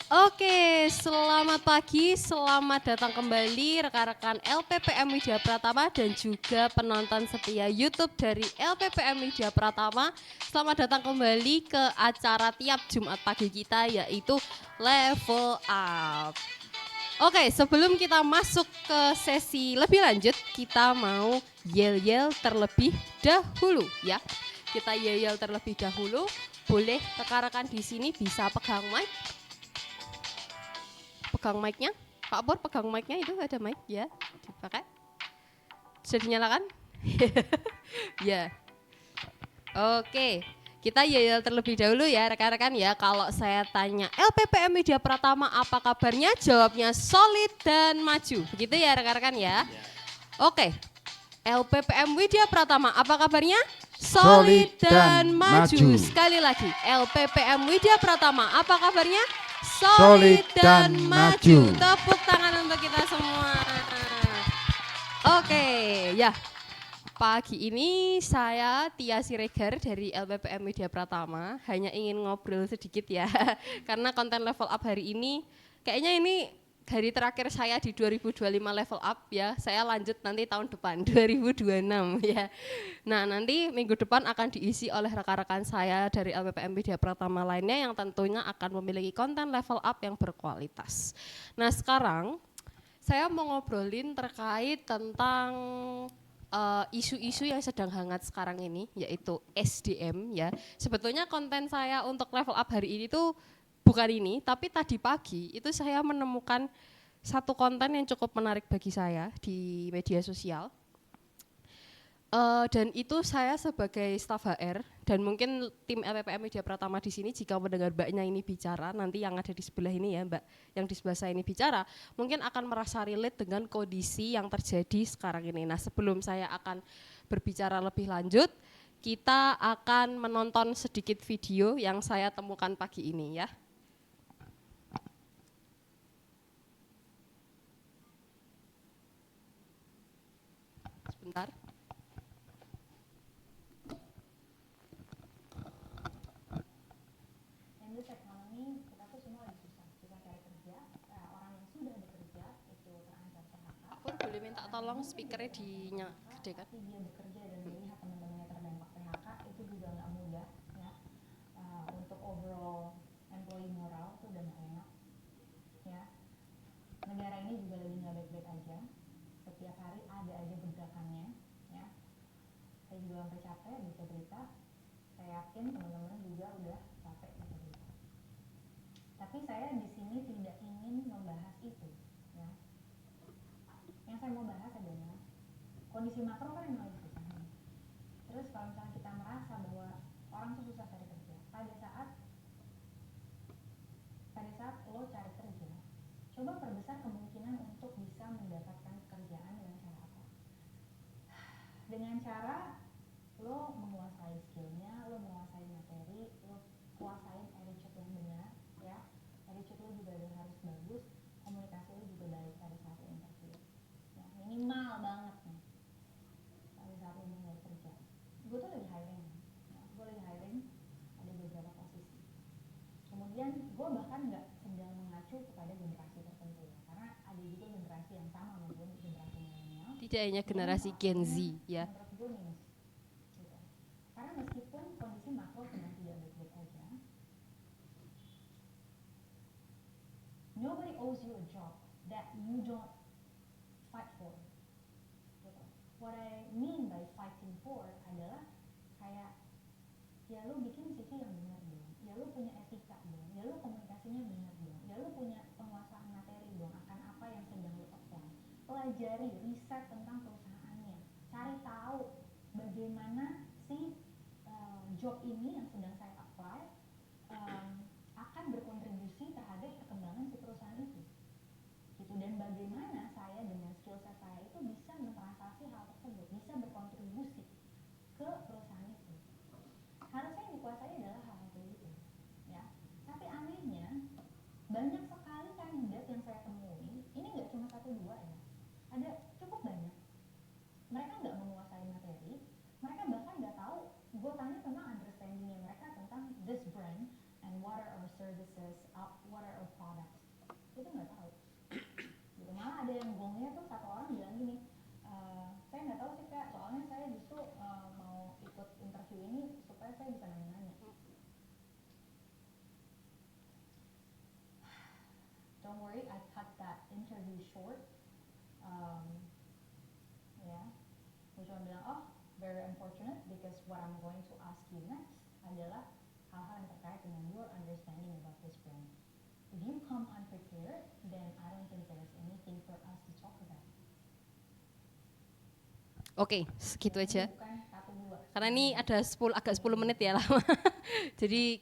Oke, selamat pagi, selamat datang kembali rekan-rekan LPPM Widya Pratama dan juga penonton setia YouTube dari LPPM Widya Pratama. Selamat datang kembali ke acara tiap Jumat pagi kita yaitu Level Up. Oke, sebelum kita masuk ke sesi lebih lanjut, kita mau yel-yel terlebih dahulu ya. Kita yel-yel terlebih dahulu. Boleh rekan-rekan di sini bisa pegang mic. Pegang mic-nya, Pak Bor pegang mic-nya, itu ada mic ya, dipakai. Sudah dinyalakan? Ya. Oke, kita yel terlebih dahulu ya rekan-rekan ya. Kalau saya tanya LPPM Widya Pratama apa kabarnya, jawabnya solid dan maju. Begitu ya rekan-rekan ya. Oke, LPPM Widya Pratama apa kabarnya? Solid dan maju. Sekali lagi, LPPM Widya Pratama apa kabarnya? Solid dan maju. Tepuk tangan untuk kita semua. Oke, ya. Pagi ini saya Tia Siregar dari LPPM Widya Pratama hanya ingin ngobrol sedikit ya. Karena konten level up hari ini kayaknya ini hari terakhir saya di 2025 level up ya. Saya lanjut nanti tahun depan 2026 ya. Nah, nanti minggu depan akan diisi oleh rekan-rekan saya dari LPPM Widya Pratama lainnya yang tentunya akan memiliki konten level up yang berkualitas. Nah, sekarang saya mau ngobrolin terkait tentang isu-isu yang sedang hangat sekarang ini, yaitu SDM ya. Sebetulnya konten saya untuk level up hari ini tuh bukan ini, tapi tadi pagi itu saya menemukan satu konten yang cukup menarik bagi saya di media sosial. Dan itu saya sebagai staf HR dan mungkin tim LPPM Widya Pratama di sini jika mendengar mbaknya ini bicara, nanti yang ada di sebelah ini ya mbak, yang di sebelah saya ini bicara, mungkin akan merasa relate dengan kondisi yang terjadi sekarang ini. Nah, sebelum saya akan berbicara lebih lanjut, kita akan menonton sedikit video yang saya temukan pagi ini ya. Sebentar. Ekonomi kita tuh semua lagi susah, cari kerja. Orang yang sudah bekerja itu terancam PHK. Pur boleh minta tolong speakernya digedekan. Tapi dia bekerja dan melihat teman-temannya terdampak PHK itu juga nggak mudah ya. Untuk overall employee moral itu udah nggak enak ya. Negara ini juga lagi nggak baik-baik aja. Setiap hari ada aja gebrakannya ya. Saya juga sampai capek baca berita. Saya yakin teman-teman juga udah capek baca berita. Tapi saya di sini tidak ingin membahas itu, ya. Yang saya mau bahas adalah kondisi makro kan yang lagi susah nih. Terus kalau misalnya kita merasa bahwa orang tuh susah cari kerja, pada saat lo cari kerja, coba perbesar kemungkinan untuk bisa mendapatkan pekerjaan dengan cara apa? Dengan cara lo menguasai skillnya, lo menguasai materi, lo kuasain attitude yang benar, ya. Attitude lo juga harus bagus, komunikasi lo juga baik pada saat lo interview. Ya, minimal banget nih pada saat lo mulai kerja. Gue tuh lagi hiring, ya. Gue lagi hiring ada beberapa posisi. Kemudian gue bahkan nggak sedang mengacu kepada generasi tertentu ya, karena ada juga generasi yang sama maupun generasi milenial. Tidak hanya generasi Gen Z ya. Menurut gue minus. Gitu. Karena meskipun kondisi makro sedang tidak baik-baik aja, nobody owes you a job that you don't fight for. Gitu. What I mean by fighting for adalah kayak ya lu bikin CV yang benar dong, ya lu punya etika dong, ya lu komunikasinya benar dong, ya lu punya penguasaan materi dong akan apa yang sedang lu apply. Pelajari, riset tentang perusahaannya, cari tahu bagaimana si job ini yang sedang saya apply akan berkontribusi terhadap perkembangan si perusahaan itu gitu, dan bagaimana saya dengan skill set saya itu bisa mentransaksi hal tersebut, bisa berkontribusi ke perusahaan itu. Harusnya yang dikuasai adalah hal-hal kayak gitu ya. Tapi anehnya banyak sekali kandidat yang saya temui, ini nggak cuma satu dua ya, ada cukup banyak. Mereka nggak menguasai materi, mereka bahkan nggak tahu. Gue tanya tentang understandingnya mereka tentang this brand and what are our services, what are our products. supaya saya bisa nanya-nanya. Don't worry, I cut that interview short. Ya, gue cuma bilang, oh very unfortunate because what I'm going to ask you next adalah hal-hal yang terkait dengan your understanding about this brand. If you come unprepared, then I don't think there's anything for us to talk about. Oke, segitu aja. Bukan 1, 2. Karena ini ada agak 10 menit ya lama. Jadi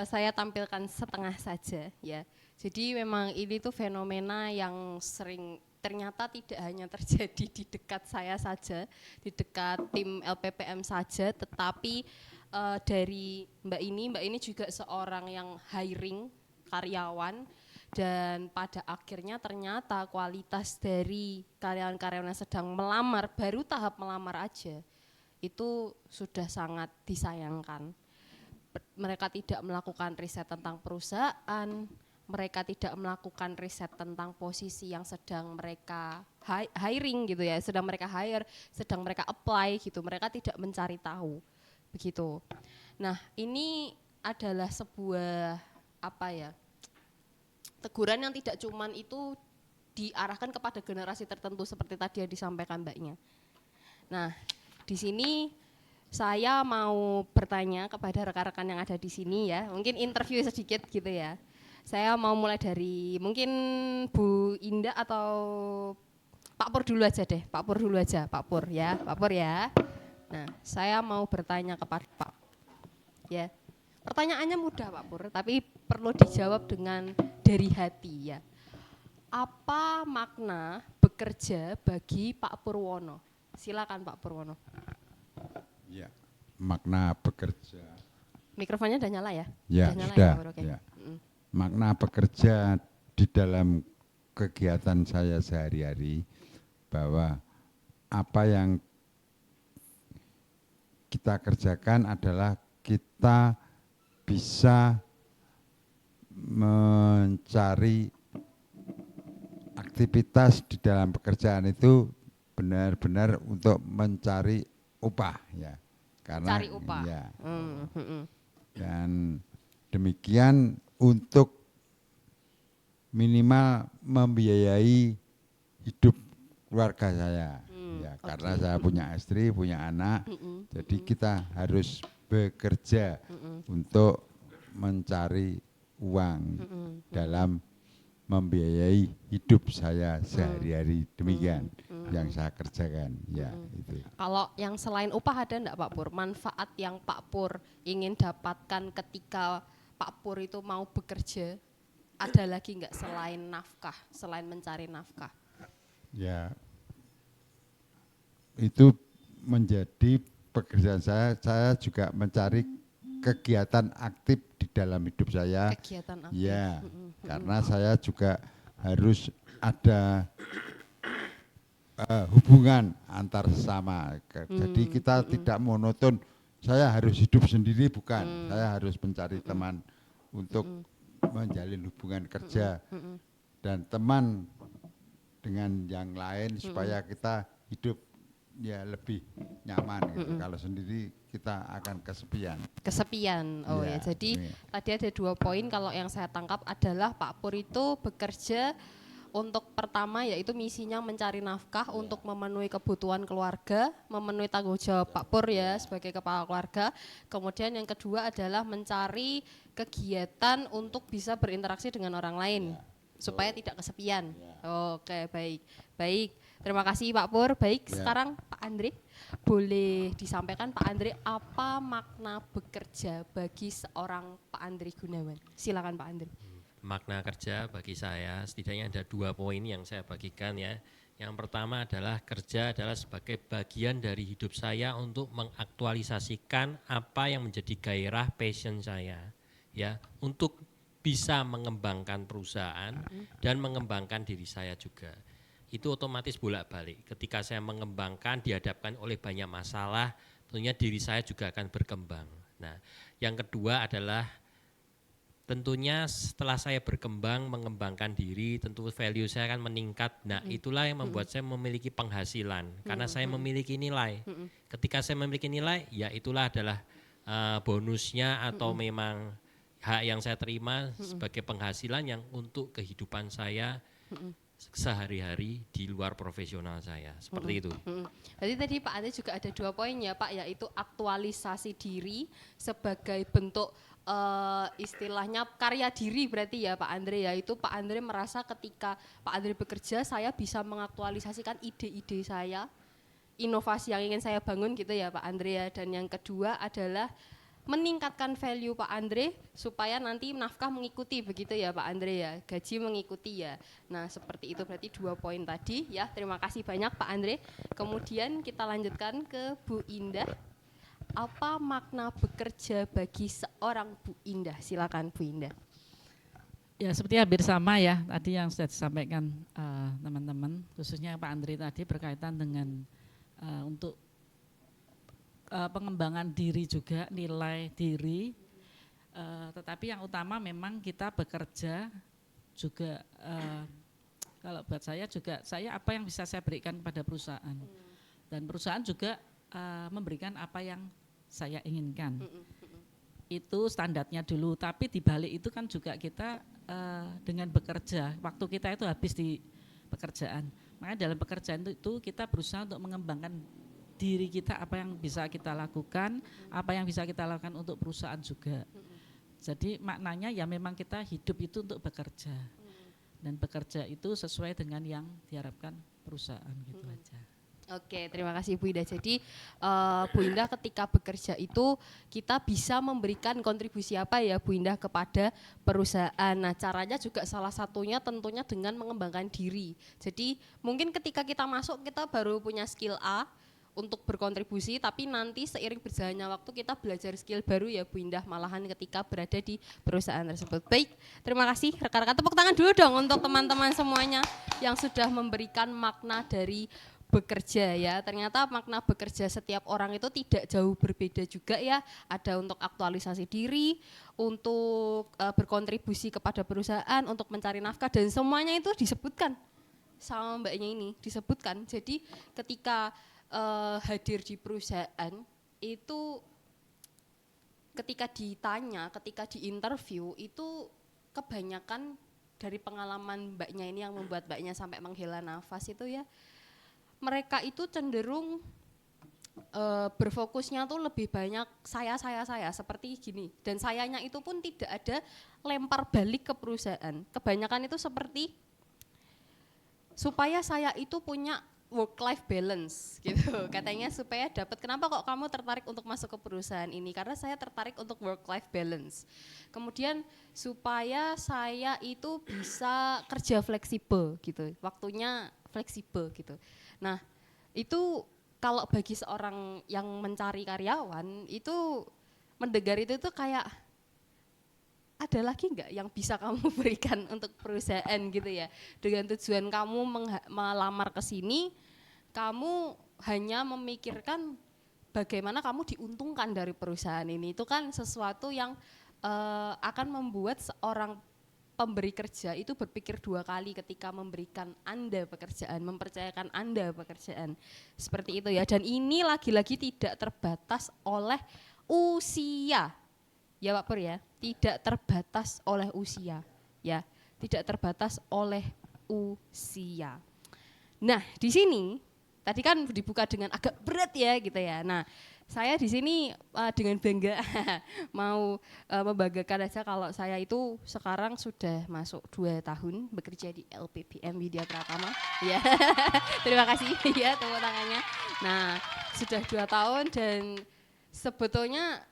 saya tampilkan setengah saja ya. Jadi memang ini tuh fenomena yang sering ternyata tidak hanya terjadi di dekat saya saja, di dekat tim LPPM saja, tetapi dari Mbak ini juga seorang yang hiring karyawan, dan pada akhirnya ternyata kualitas dari karyawan-karyawan yang sedang melamar, baru tahap melamar aja, itu sudah sangat disayangkan. Mereka tidak melakukan riset tentang perusahaan, mereka tidak melakukan riset tentang posisi yang sedang mereka hiring gitu ya, sedang mereka hire, sedang mereka apply gitu, mereka tidak mencari tahu begitu. Nah ini adalah sebuah teguran yang tidak cuman itu diarahkan kepada generasi tertentu seperti tadi yang disampaikan Mbaknya. Nah di sini saya mau bertanya kepada rekan-rekan yang ada di sini ya, mungkin interview sedikit gitu ya. Saya mau mulai dari mungkin Bu Indah atau Pak Pur dulu aja deh, Pak Pur dulu aja, Pak Pur ya. Nah, saya mau bertanya kepada Pak, ya. Pertanyaannya mudah Pak Pur, tapi perlu dijawab dengan dari hati ya. Apa makna bekerja bagi Pak Purwono? Silakan Pak Purwono. Ya, makna bekerja. Mikrofonnya udah nyala ya? Ya, nyala sudah. Ya, okay. Ya. Makna bekerja di dalam kegiatan saya sehari-hari, bahwa apa yang kita kerjakan adalah kita bisa mencari aktivitas di dalam pekerjaan itu benar-benar untuk mencari upah ya, karena cari upah. Ya, dan demikian untuk minimal membiayai hidup keluarga saya ya, karena saya punya istri, punya anak, jadi kita harus bekerja untuk mencari uang dalam membiayai hidup saya sehari-hari, demikian yang saya kerjakan ya. Itu. Kalau yang selain upah ada enggak Pak Pur, manfaat yang Pak Pur ingin dapatkan ketika Pak Pur itu mau bekerja, ada lagi enggak selain nafkah, selain mencari nafkah? Ya, itu menjadi pekerjaan saya juga mencari kegiatan aktif di dalam hidup saya. Kegiatan aktif. Ya, karena saya juga harus ada hubungan antar sesama. Jadi kita tidak monoton, saya harus hidup sendiri, bukan. Saya harus mencari teman untuk menjalin hubungan kerja dan teman dengan yang lain supaya kita hidup ya lebih nyaman gitu. Kalau sendiri kita akan kesepian. Oh ya, jadi tadi ada 2 poin kalau yang saya tangkap adalah Pak Pur itu bekerja untuk pertama yaitu misinya mencari nafkah untuk memenuhi kebutuhan keluarga, memenuhi tanggung jawab Pak Pur ya sebagai kepala keluarga. Kemudian yang kedua adalah mencari kegiatan untuk bisa berinteraksi dengan orang lain supaya tidak kesepian. Oke, baik. Terima kasih Pak Pur. Baik, sekarang Pak Andre, boleh disampaikan Pak Andre apa makna bekerja bagi seorang Pak Andre Gunawan? Silakan Pak Andre. Makna kerja bagi saya setidaknya ada 2 poin yang saya bagikan ya. Yang pertama adalah kerja adalah sebagai bagian dari hidup saya untuk mengaktualisasikan apa yang menjadi gairah passion saya ya, untuk bisa mengembangkan perusahaan dan mengembangkan diri saya juga. Itu otomatis bolak-balik. Ketika saya mengembangkan dihadapkan oleh banyak masalah, tentunya diri saya juga akan berkembang. Nah, yang kedua adalah tentunya setelah saya berkembang, mengembangkan diri, tentu value saya akan meningkat. Nah, itulah yang membuat saya memiliki penghasilan, karena saya memiliki nilai. Ketika saya memiliki nilai, ya itulah adalah bonusnya atau memang hak yang saya terima sebagai penghasilan yang untuk kehidupan saya sehari-hari di luar profesional saya, seperti itu. Berarti tadi Pak Andre juga ada 2 poin ya Pak, yaitu aktualisasi diri sebagai bentuk istilahnya karya diri berarti ya Pak Andre, yaitu Pak Andre merasa ketika Pak Andre bekerja saya bisa mengaktualisasikan ide-ide saya, inovasi yang ingin saya bangun gitu ya Pak Andre ya. Dan yang kedua adalah meningkatkan value Pak Andre supaya nanti nafkah mengikuti begitu ya Pak Andre ya, gaji mengikuti ya. Nah seperti itu berarti 2 poin tadi ya. Terima kasih banyak Pak Andre. Kemudian kita lanjutkan ke Bu Indah. Apa makna bekerja bagi seorang Bu Indah? Silakan Bu Indah. Ya seperti hampir sama ya tadi yang sudah disampaikan teman-teman, khususnya Pak Andre tadi berkaitan dengan untuk pengembangan diri juga, nilai diri, tetapi yang utama memang kita bekerja juga, kalau buat saya juga, saya apa yang bisa saya berikan kepada perusahaan, dan perusahaan juga memberikan apa yang saya inginkan. Itu standarnya dulu, tapi di balik itu kan juga kita dengan bekerja, waktu kita itu habis di pekerjaan, makanya dalam pekerjaan itu kita berusaha untuk mengembangkan diri kita, apa yang bisa kita lakukan, apa yang bisa kita lakukan untuk perusahaan juga. Jadi maknanya ya memang kita hidup itu untuk bekerja, dan bekerja itu sesuai dengan yang diharapkan perusahaan gitu aja. Oke, terima kasih Bu Indah. Jadi Bu Indah ketika bekerja itu kita bisa memberikan kontribusi apa ya Bu Indah kepada perusahaan. Nah caranya juga salah satunya tentunya dengan mengembangkan diri. Jadi mungkin ketika kita masuk kita baru punya skill A untuk berkontribusi, tapi nanti seiring berjalannya waktu kita belajar skill baru ya Bu Indah, malahan ketika berada di perusahaan tersebut. Baik, terima kasih rekan-rekan, tepuk tangan dulu dong untuk teman-teman semuanya yang sudah memberikan makna dari bekerja ya. Ternyata makna bekerja setiap orang itu tidak jauh berbeda juga ya. Ada untuk aktualisasi diri, untuk berkontribusi kepada perusahaan, untuk mencari nafkah, dan semuanya itu disebutkan sama mbaknya ini, disebutkan. Jadi ketika hadir di perusahaan itu ketika ditanya, ketika diinterview itu kebanyakan dari pengalaman mbaknya ini yang membuat mbaknya sampai menghela nafas itu ya, mereka itu cenderung berfokusnya tuh lebih banyak saya seperti gini, dan sayanya itu pun tidak ada lempar balik ke perusahaan. Kebanyakan itu seperti supaya saya itu punya work life balance gitu katanya, supaya dapat, kenapa kok kamu tertarik untuk masuk ke perusahaan ini, karena saya tertarik untuk work life balance. Kemudian supaya saya itu bisa kerja fleksibel gitu, waktunya fleksibel gitu. Nah itu kalau bagi seorang yang mencari karyawan itu mendengar itu tuh kayak, ada lagi enggak yang bisa kamu berikan untuk perusahaan gitu ya, dengan tujuan kamu melamar ke sini, kamu hanya memikirkan bagaimana kamu diuntungkan dari perusahaan ini. Itu kan sesuatu yang akan membuat seorang pemberi kerja itu berpikir 2 kali ketika memberikan Anda pekerjaan, mempercayakan Anda pekerjaan. Seperti itu ya, dan ini lagi-lagi tidak terbatas oleh usia. Ya Pak Pur ya, tidak terbatas oleh usia ya, tidak terbatas oleh usia. Nah di sini tadi kan dibuka dengan agak berat ya gitu ya. Nah saya di sini dengan bangga mau membanggakan aja kalau saya itu sekarang sudah masuk 2 tahun bekerja di LPPM Widya Pratama. Ya terima kasih ya tepuk tangannya. Nah sudah 2 tahun dan sebetulnya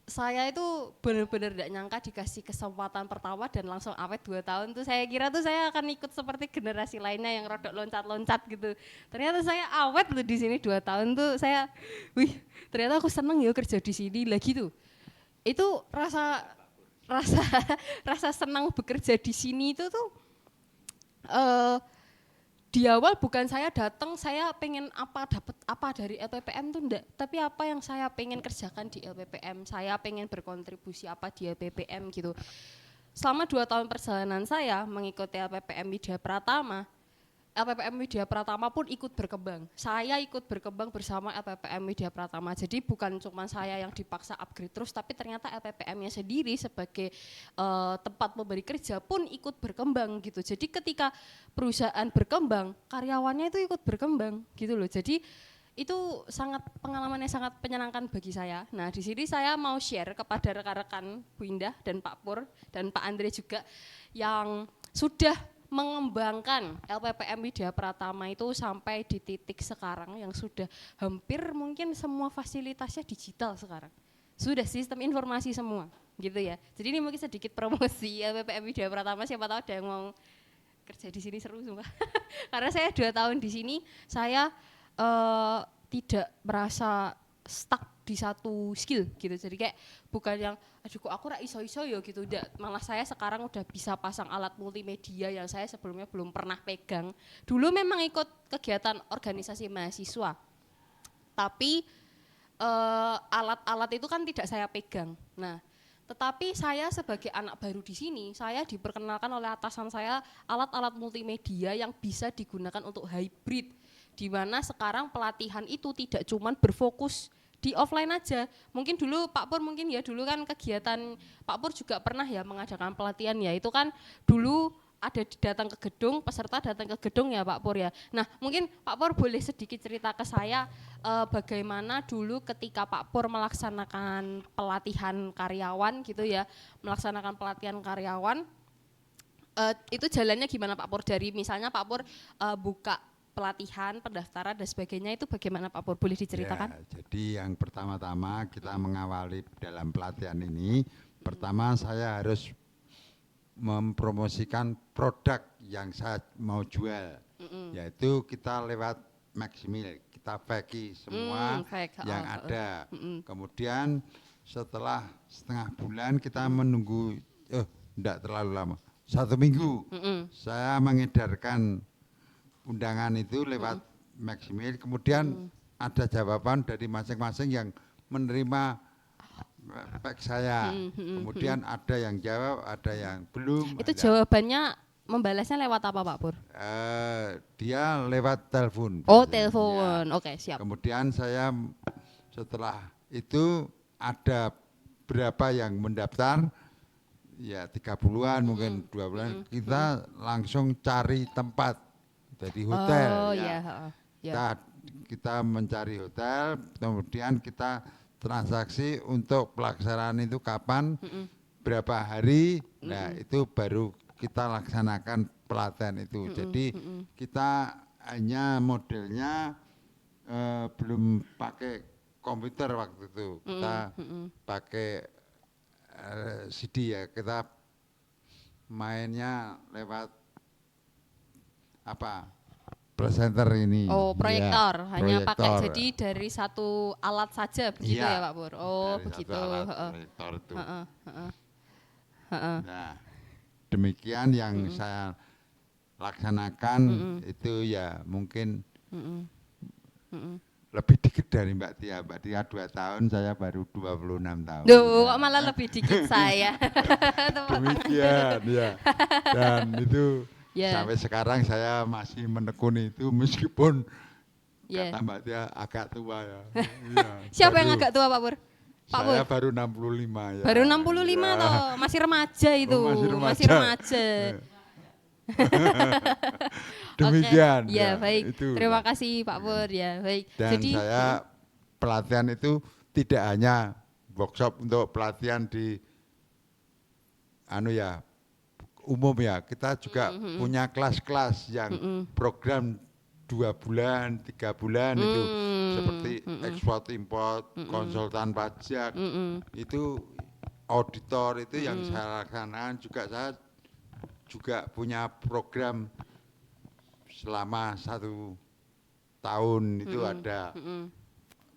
saya itu benar-benar tidak nyangka dikasih kesempatan pertama dan langsung awet 2 tahun tuh. Saya kira tuh saya akan ikut seperti generasi lainnya yang rodok loncat-loncat gitu. Ternyata saya awet loh di sini 2 tahun tuh. Saya, wih, ternyata aku seneng ya kerja di sini lagi tuh. Itu rasa senang bekerja di sini itu tuh di awal bukan saya datang, saya pengen apa, dapat apa dari LPPM tuh enggak, tapi apa yang saya pengen kerjakan di LPPM, saya pengen berkontribusi apa di LPPM gitu. Selama 2 tahun perjalanan saya mengikuti LPPM Widya Pratama, LPPM Widya Pratama pun ikut berkembang. Saya ikut berkembang bersama LPPM Widya Pratama. Jadi bukan cuma saya yang dipaksa upgrade terus, tapi ternyata LPPM-nya sendiri sebagai tempat memberi kerja pun ikut berkembang gitu. Jadi ketika perusahaan berkembang, karyawannya itu ikut berkembang gitu loh. Jadi itu sangat pengalaman yang sangat menyenangkan bagi saya. Nah, di sini saya mau share kepada rekan-rekan Bu Indah dan Pak Pur dan Pak Andre juga yang sudah mengembangkan LPPM Widya Pratama itu sampai di titik sekarang yang sudah hampir mungkin semua fasilitasnya digital sekarang. Sudah sistem informasi semua gitu ya. Jadi ini mungkin sedikit promosi LPPM Widya Pratama, siapa tahu ada yang mau kerja di sini, seru sumpah. Karena saya 2 tahun di sini, saya tidak merasa stuck di satu skill gitu. Jadi kayak bukan yang aduh kok aku iso-iso ya gitu, enggak. Malah saya sekarang udah bisa pasang alat multimedia yang saya sebelumnya belum pernah pegang. Dulu memang ikut kegiatan organisasi mahasiswa, tapi alat-alat itu kan tidak saya pegang. Nah, tetapi saya sebagai anak baru di sini, saya diperkenalkan oleh atasan saya alat-alat multimedia yang bisa digunakan untuk hybrid, di mana sekarang pelatihan itu tidak cuman berfokus di offline aja. Mungkin dulu Pak Pur mungkin ya dulu kan kegiatan Pak Pur juga pernah ya mengadakan pelatihan ya, itu kan dulu ada datang ke gedung, peserta datang ke gedung ya Pak Pur ya. Nah mungkin Pak Pur boleh sedikit cerita ke saya bagaimana dulu ketika Pak Pur melaksanakan pelatihan karyawan gitu ya, melaksanakan pelatihan karyawan itu jalannya gimana Pak Pur, dari misalnya Pak Pur buka pelatihan, pendaftaran dan sebagainya, itu bagaimana Pak Pur, boleh diceritakan? Ya, jadi yang pertama-tama kita mengawali dalam pelatihan ini, pertama saya harus mempromosikan produk yang saya mau jual, yaitu kita lewat Maximil, kita fake semua yang ada. Kemudian setelah setengah bulan kita menunggu, enggak terlalu lama, 1 minggu, saya mengedarkan undangan itu lewat Maximil, kemudian ada jawaban dari masing-masing yang menerima pack saya, kemudian ada yang jawab, ada yang belum. Itu jawabannya membalasnya lewat apa Pak Pur? Dia lewat telepon. Oh telepon, ya. Oke siap. Kemudian saya setelah itu ada berapa yang mendaftar, ya 30-an mungkin 2 bulan, kita langsung cari tempat. Jadi hotel, kita mencari hotel, kemudian kita transaksi untuk pelaksanaan itu kapan, berapa hari, nah itu baru kita laksanakan pelatihan itu. Jadi kita hanya modelnya belum pakai komputer waktu itu, kita pakai CD ya, kita mainnya lewat apa presenter ini. Oh proyektor, ya, hanya proyektor. pakai jadi dari satu alat saja begitu ya Pak Pur. Oh dari begitu. Satu alat proyektor itu. Nah demikian yang saya laksanakan itu ya mungkin lebih dikit dari Mbak Tia. Mbak Tia 2 tahun, saya baru 26 tahun. Duh, kok malah lebih dikit saya. Demikian ya. Dan itu sampai sekarang saya masih menekuni itu meskipun kata Mbak Tia agak tua ya. Siapa yang agak tua Pak Pur? Pak Saya Pur? baru 65 ya. Baru 65 toh, masih remaja itu. Masih remaja. Demikian. Ya baik. Itu. Terima kasih Pak Pur ya baik. Dan jadi saya pelatihan itu tidak hanya workshop untuk pelatihan di umum ya, kita juga punya kelas-kelas yang program 2 bulan, 3 bulan itu seperti ekspor import, konsultan pajak, itu auditor itu yang saya laksanakan juga. Saya juga punya program selama 1 tahun itu ada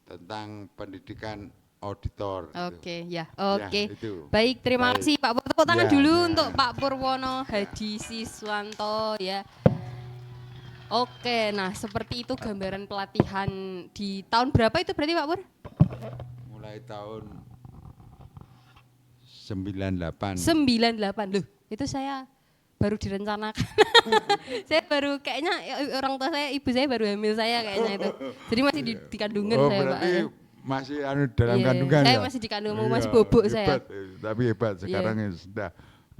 tentang pendidikan auditor. Oke, gitu. ya. Oke. Ya, baik, terima kasih Pak Pur. Tepuk tangan Ya, dulu ya. untuk Pak Purwono Hadi Siswanto ya. Oke, nah seperti itu gambaran pelatihan di tahun berapa itu berarti Pak Pur? Mulai tahun 98. 98. Loh, itu saya baru direncanakan. Saya baru kayaknya orang tua saya, ibu saya baru hamil saya kayaknya itu. Jadi masih di kandungan Oh, saya, Pak. berarti masih dalam Iya, kandungan saya ya? masih di kandungan, Iya, masih bobok saya. hebat, tapi hebat sekarang ya sudah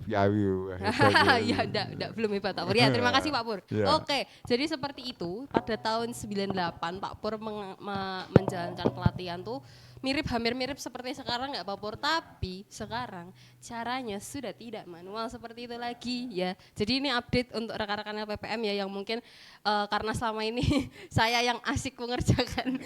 piawi hebat. Ya enggak, belum hebat Pak Pur. Ya, terima kasih Pak Pur. Ya. Oke, jadi seperti itu pada tahun 98 Pak Pur menjalankan pelatihan tuh hampir mirip seperti sekarang nggak Pak Pur, tapi sekarang caranya sudah tidak manual seperti itu lagi ya. Jadi ini update untuk rekan-rekan LPPM ya yang mungkin karena selama ini saya yang asik mengerjakan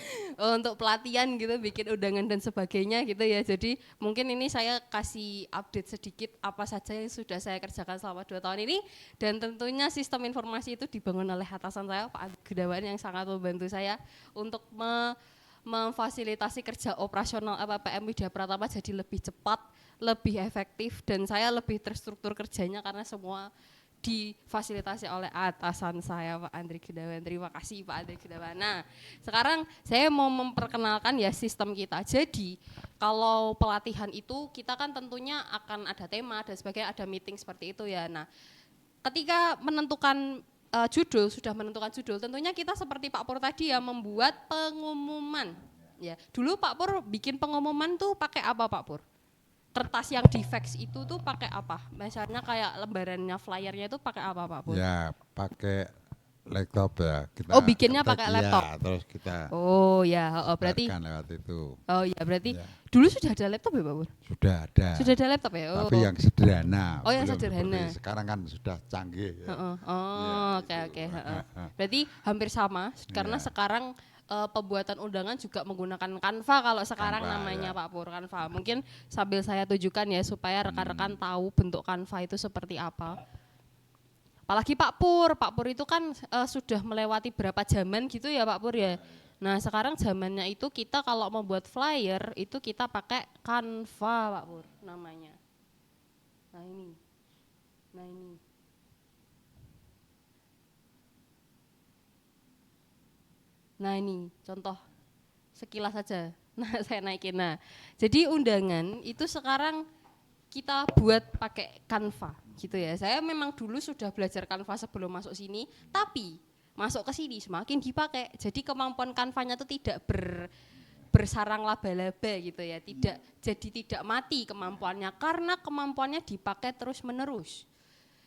untuk pelatihan gitu, bikin undangan dan sebagainya gitu ya. Jadi mungkin ini saya kasih update sedikit apa saja yang sudah saya kerjakan selama 2 tahun ini, dan tentunya sistem informasi itu dibangun oleh atasan saya Pak Adi Gunawan yang sangat membantu saya untuk memfasilitasi kerja operasional LPPM Widya Pratama jadi lebih cepat, lebih efektif, dan saya lebih terstruktur kerjanya karena semua difasilitasi oleh atasan saya Pak Andri Gunawan. Terima kasih Pak Andri Gunawan. Nah, sekarang saya mau memperkenalkan ya sistem kita. Jadi kalau pelatihan itu kita kan tentunya akan ada tema dan sebagainya, ada meeting seperti itu ya. Nah, ketika menentukan sudah menentukan judul, tentunya kita seperti Pak Pur tadi ya membuat pengumuman. Ya, dulu Pak Pur bikin pengumuman tuh pakai apa Pak Pur? Kertas yang di fax itu tuh pakai apa? Misalnya kayak lembarannya flyernya itu pakai apa Pak Pur? Ya, pakai laptop ya. Oh, bikinnya pakai laptop. Ya, terus kita Oh ya, berarti sebarkan lewat itu. oh ya berarti Ya. dulu sudah ada laptop ya Pak Pur? Sudah ada. Sudah ada laptop ya? Oh. Tapi yang sederhana. Oh, yang belum sederhana. seperti sekarang kan sudah canggih ya. Oh, Ya, oke. itu. Berarti hampir sama karena Iya. sekarang pembuatan undangan juga menggunakan Canva kalau sekarang Canva, namanya ya. Pak Pur, Canva. Mungkin sambil saya tunjukkan ya supaya rekan-rekan tahu bentuk Canva itu seperti apa. Apalagi Pak Pur itu kan sudah melewati berapa zaman gitu ya Pak Pur ya. Nah sekarang zamannya itu kita kalau membuat flyer itu kita pakai Canva Pak Pur namanya. Nah ini. Nah ini contoh sekilas saja. Nah saya naikin. Nah jadi undangan itu sekarang kita buat pakai Canva gitu ya. Saya memang dulu sudah belajar Canva sebelum masuk sini, tapi masuk ke sini semakin dipakai. Jadi kemampuan Canva-nya itu tidak bersarang laba-laba gitu ya. Tidak mati kemampuannya karena kemampuannya dipakai terus-menerus.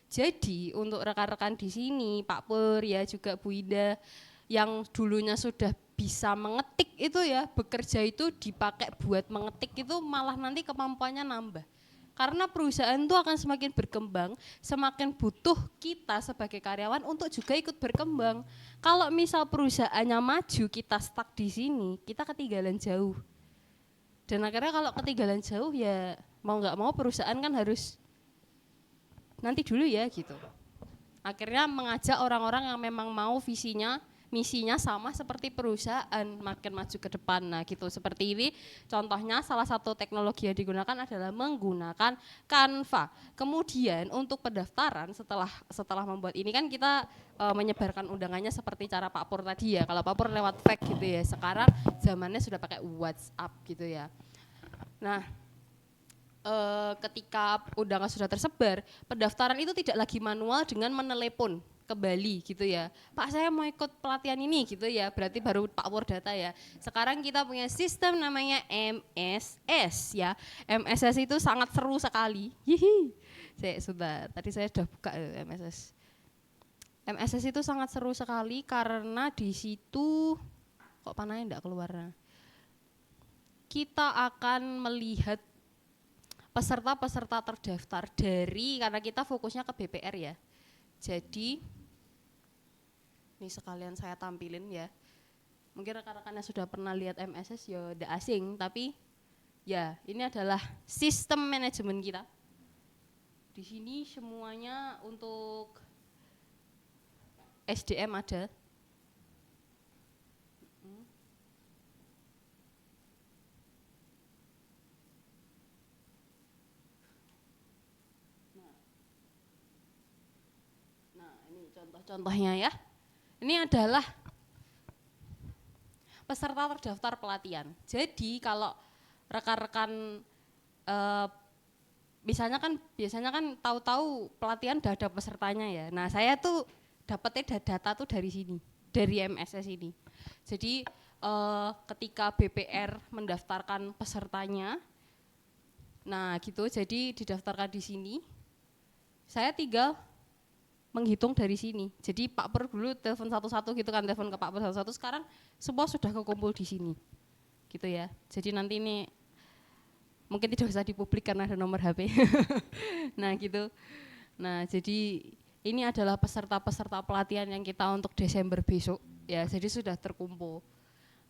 Jadi untuk rekan-rekan di sini, Pak Pur ya juga Bu Ida yang dulunya sudah bisa mengetik itu ya, bekerja itu dipakai buat mengetik itu malah nanti kemampuannya nambah. Karena perusahaan itu akan semakin berkembang, semakin butuh kita sebagai karyawan untuk juga ikut berkembang. Kalau misal perusahaannya maju, kita stuck di sini, kita ketinggalan jauh. Dan akhirnya kalau ketinggalan jauh ya mau nggak mau perusahaan kan harus nanti dulu ya gitu. Akhirnya mengajak orang-orang yang memang mau misinya sama seperti perusahaan makin maju ke depan. Nah gitu, seperti ini contohnya salah satu teknologi yang digunakan adalah menggunakan Canva. Kemudian untuk pendaftaran setelah membuat ini kan kita menyebarkan undangannya seperti cara Pak Pur tadi ya. Kalau Pak Pur lewat fax gitu ya, sekarang zamannya sudah pakai WhatsApp gitu ya. Nah ketika undangan sudah tersebar, pendaftaran itu tidak lagi manual dengan menelepon kembali gitu ya. Pak saya mau ikut pelatihan ini gitu ya, berarti baru Pak Pur data ya. Sekarang kita punya sistem namanya MSS ya. MSS itu sangat seru sekali. Tadi saya sudah buka MSS. MSS itu sangat seru sekali karena di situ kok panahnya enggak keluar. Kita akan melihat peserta-peserta terdaftar karena kita fokusnya ke BPR ya. Jadi ini sekalian saya tampilin ya. Mungkin rekan-rekannya sudah pernah lihat MSS ya udah asing, tapi ya ini adalah sistem manajemen kita. Di sini semuanya untuk SDM ada. Nah, ini contoh-contohnya ya. Ini adalah peserta terdaftar pelatihan. Jadi kalau rekan-rekan biasanya kan tahu-tahu pelatihan udah ada pesertanya ya. Nah, saya tuh dapetnya data tuh dari sini, dari MSS ini. Jadi ketika BPR mendaftarkan pesertanya, nah gitu, jadi didaftarkan di sini. Saya tinggal menghitung dari sini. Jadi Pak Pur dulu telepon satu-satu gitu kan, telepon ke Pak Pur satu-satu. Sekarang semua sudah kekumpul di sini, gitu ya. Jadi nanti ini mungkin tidak usah dipublik karena ada nomor HP. Nah gitu. Nah jadi ini adalah peserta-peserta pelatihan yang kita untuk Desember besok ya, jadi sudah terkumpul.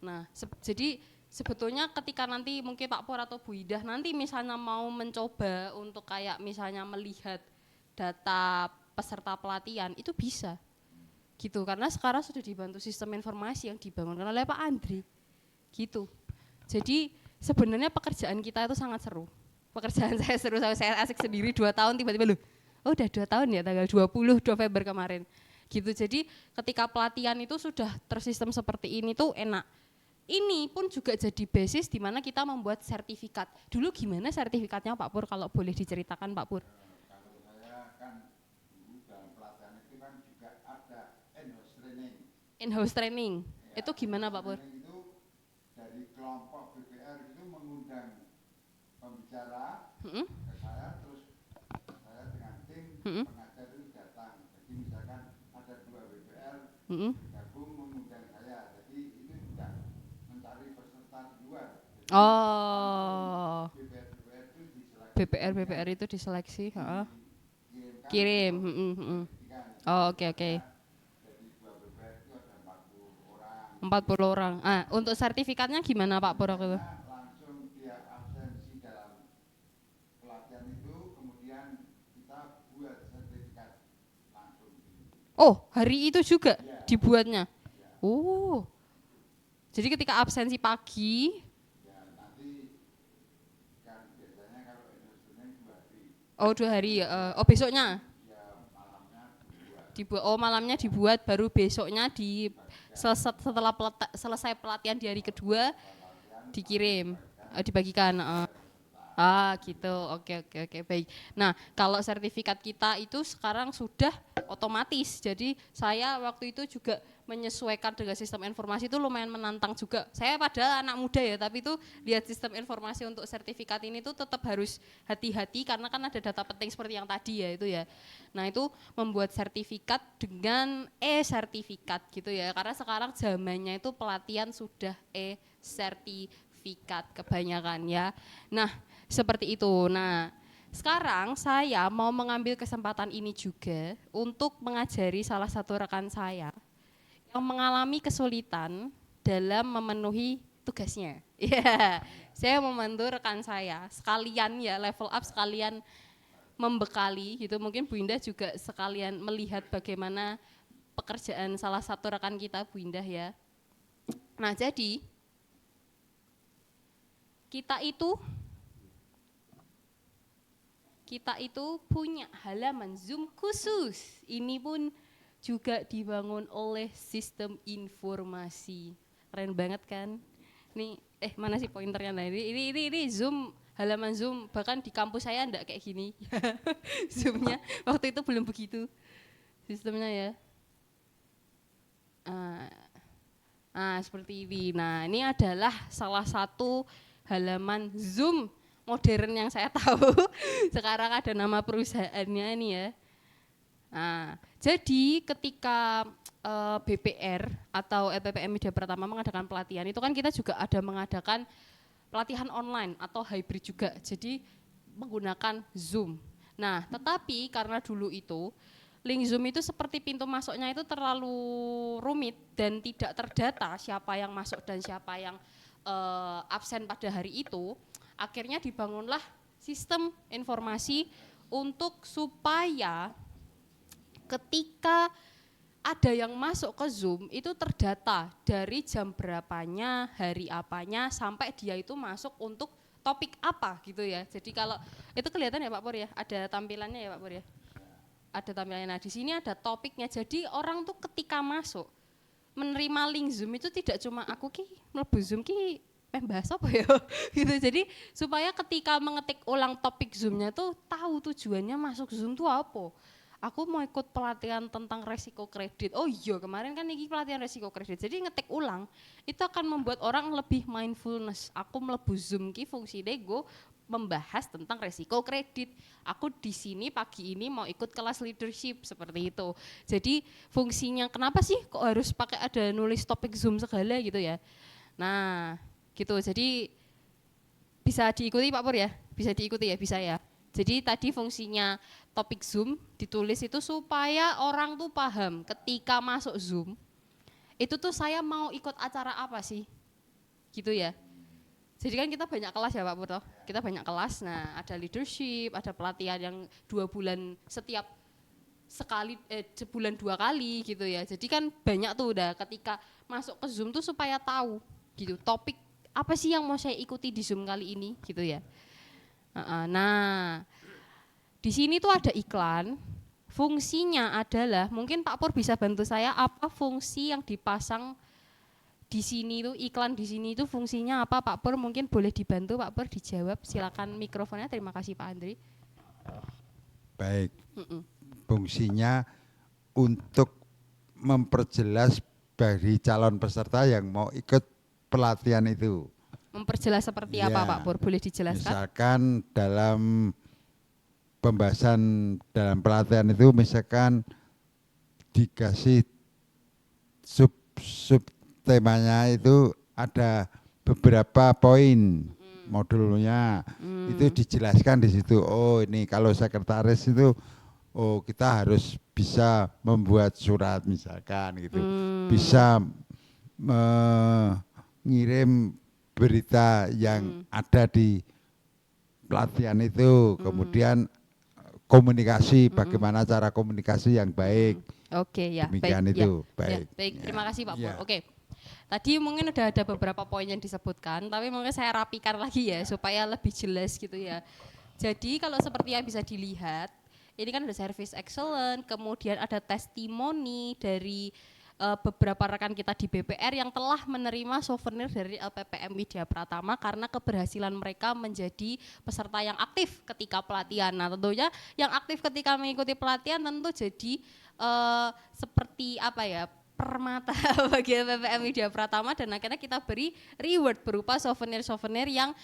Nah jadi sebetulnya ketika nanti mungkin Pak Pur atau Bu Idah nanti misalnya mau mencoba untuk kayak misalnya melihat data peserta pelatihan itu bisa gitu, karena sekarang sudah dibantu sistem informasi yang dibangunkan oleh Pak Andri gitu. Jadi sebenarnya pekerjaan kita itu sangat seru. Pekerjaan saya seru, saya asik sendiri 2 tahun tiba-tiba loh, oh udah 2 tahun ya tanggal 20 November kemarin. Gitu. Jadi ketika pelatihan itu sudah tersistem seperti ini tuh enak. Ini pun juga jadi basis di mana kita membuat sertifikat. Dulu gimana sertifikatnya Pak Pur, kalau boleh diceritakan Pak Pur? Kalau saya kan dulu dalam pelatihan itu kan juga ada in-house training. In-house training, Ya, itu gimana Pak Pur? itu dari kelompok BPR itu mengundang pembicara Mm-mm. ke saya, terus saya dengan tim Mm-mm. pengajar itu datang. Jadi misalkan ada 2 BPR Mm-mm. gabung mengundang saya, jadi itu tidak mencari peserta di luar. Jadi Oh, BPR itu diseleksi, BPR itu diseleksi, dikirimkan kirim. untuk Mm-mm. penyelidikan. Oh, oke. Dari 2 BPR itu ada 40 orang. 40 orang. Ah, untuk sertifikatnya gimana Pak Pur waktu itu? Karena langsung dia absensi dalam pelatihan itu, kemudian kita buat sertifikat langsung. Oh, hari itu juga Ya. dibuatnya. Oh. Jadi ketika absensi pagi, Ya nanti kan biasanya kalau Indonesia 2 hari, oh 2 hari ya. Oh besoknya ya malamnya dibuat. dibuat. Oh malamnya dibuat, baru besoknya setelah selesai pelatihan di hari kedua dikirim, dibagikan. Ah gitu, oke baik. Nah kalau sertifikat kita itu sekarang sudah otomatis, jadi saya waktu itu juga menyesuaikan dengan sistem informasi itu lumayan menantang juga. Saya padahal anak muda ya, tapi itu lihat sistem informasi untuk sertifikat ini tuh tetap harus hati-hati karena kan ada data penting seperti yang tadi ya itu ya. Nah itu membuat sertifikat dengan e-sertifikat gitu ya, karena sekarang zamannya itu pelatihan sudah e-sertifikat kebanyakan ya. Nah seperti itu. Nah, sekarang saya mau mengambil kesempatan ini juga untuk mengajari salah satu rekan saya yang mengalami kesulitan dalam memenuhi tugasnya. Iya, saya membantu rekan saya sekalian ya level up, sekalian membekali gitu. Mungkin Bu Indah juga sekalian melihat bagaimana pekerjaan salah satu rekan kita, Bu Indah ya. Nah, jadi kita itu punya halaman Zoom khusus. Ini pun juga dibangun oleh sistem informasi. Keren banget kan? Nih, mana sih pointernya? Nah, ini Zoom, halaman Zoom, bahkan di kampus saya enggak kayak gini. Zoom-nya waktu itu belum begitu sistemnya ya. Seperti ini. Nah, ini adalah salah satu halaman Zoom modern yang saya tahu. Sekarang ada nama perusahaannya ini ya. Nah, jadi ketika BPR atau LPPM Media Pratama mengadakan pelatihan, itu kan kita juga ada mengadakan pelatihan online atau hybrid juga. Jadi menggunakan Zoom. Nah, tetapi karena dulu itu link Zoom itu seperti pintu masuknya itu terlalu rumit dan tidak terdata siapa yang masuk dan siapa yang absen pada hari itu. Akhirnya dibangunlah sistem informasi untuk supaya ketika ada yang masuk ke Zoom itu terdata dari jam berapanya, hari apanya, sampai dia itu masuk untuk topik apa gitu ya. Jadi kalau itu kelihatan ya Pak Pur ya, ada tampilannya ya Pak Pur ya. Ada tampilannya. Nah, di sini ada topiknya. Jadi orang tuh ketika masuk menerima link Zoom itu tidak cuma aku ki mlebu Zoom ki bahas apa ya gitu. Jadi supaya ketika mengetik ulang topik Zoom-nya tuh tahu tujuannya masuk Zoom tuh apa. Aku mau ikut pelatihan tentang resiko kredit. Oh iya, kemarin kan ini pelatihan resiko kredit. Jadi ngetik ulang itu akan membuat orang lebih mindfulness. Aku melebu Zoom ki fungsi gue membahas tentang resiko kredit. Aku di sini pagi ini mau ikut kelas leadership seperti itu. Jadi fungsinya kenapa sih kok harus pakai ada nulis topik Zoom segala gitu ya. Nah, gitu. Jadi bisa diikuti Pak Pur ya? Bisa diikuti ya, bisa ya. Jadi tadi fungsinya topik Zoom ditulis itu supaya orang tuh paham ketika masuk Zoom itu tuh saya mau ikut acara apa sih, gitu ya. Jadi kan kita banyak kelas ya Pak Pur toh, kita banyak kelas. Nah ada leadership, ada pelatihan yang 2 bulan setiap sekali, sebulan 2 kali gitu ya. Jadi kan banyak tuh udah ketika masuk ke Zoom tuh supaya tahu gitu topik apa sih yang mau saya ikuti di Zoom kali ini gitu ya. Nah, di sini tuh ada iklan. Fungsinya adalah, mungkin Pak Pur bisa bantu saya apa fungsi yang dipasang di sini tuh, iklan di sini itu fungsinya apa Pak Pur? Mungkin boleh dibantu Pak Pur dijawab. Silakan mikrofonnya. Terima kasih Pak Andri. Baik. Fungsinya untuk memperjelas bagi calon peserta yang mau ikut pelatihan itu. Memperjelas seperti apa Pak Pur? Boleh dijelaskan? Misalkan dalam pembahasan dalam pelatihan itu misalkan dikasih sub temanya itu ada beberapa poin modulnya, itu dijelaskan di situ. Oh ini kalau sekretaris itu, oh kita harus bisa membuat surat misalkan gitu, bisa mengirim berita yang ada di pelatihan itu, kemudian komunikasi, bagaimana cara komunikasi yang baik. Oke ya, Demikian baik. itu, Ya, baik. ya, baik, terima kasih Pak Pur. Ya. Oke. Tadi mungkin udah ada beberapa poin yang disebutkan, tapi mungkin saya rapikan lagi ya supaya lebih jelas gitu ya. Jadi kalau seperti yang bisa dilihat, ini kan ada service excellent, kemudian ada testimoni dari beberapa rekan kita di BPR yang telah menerima souvenir dari LPPM Widya Pratama karena keberhasilan mereka menjadi peserta yang aktif ketika pelatihan. Nah tentunya yang aktif ketika mengikuti pelatihan tentu jadi seperti apa ya, permata bagi LPPM Widya Pratama, dan akhirnya kita beri reward berupa souvenir-souvenir yang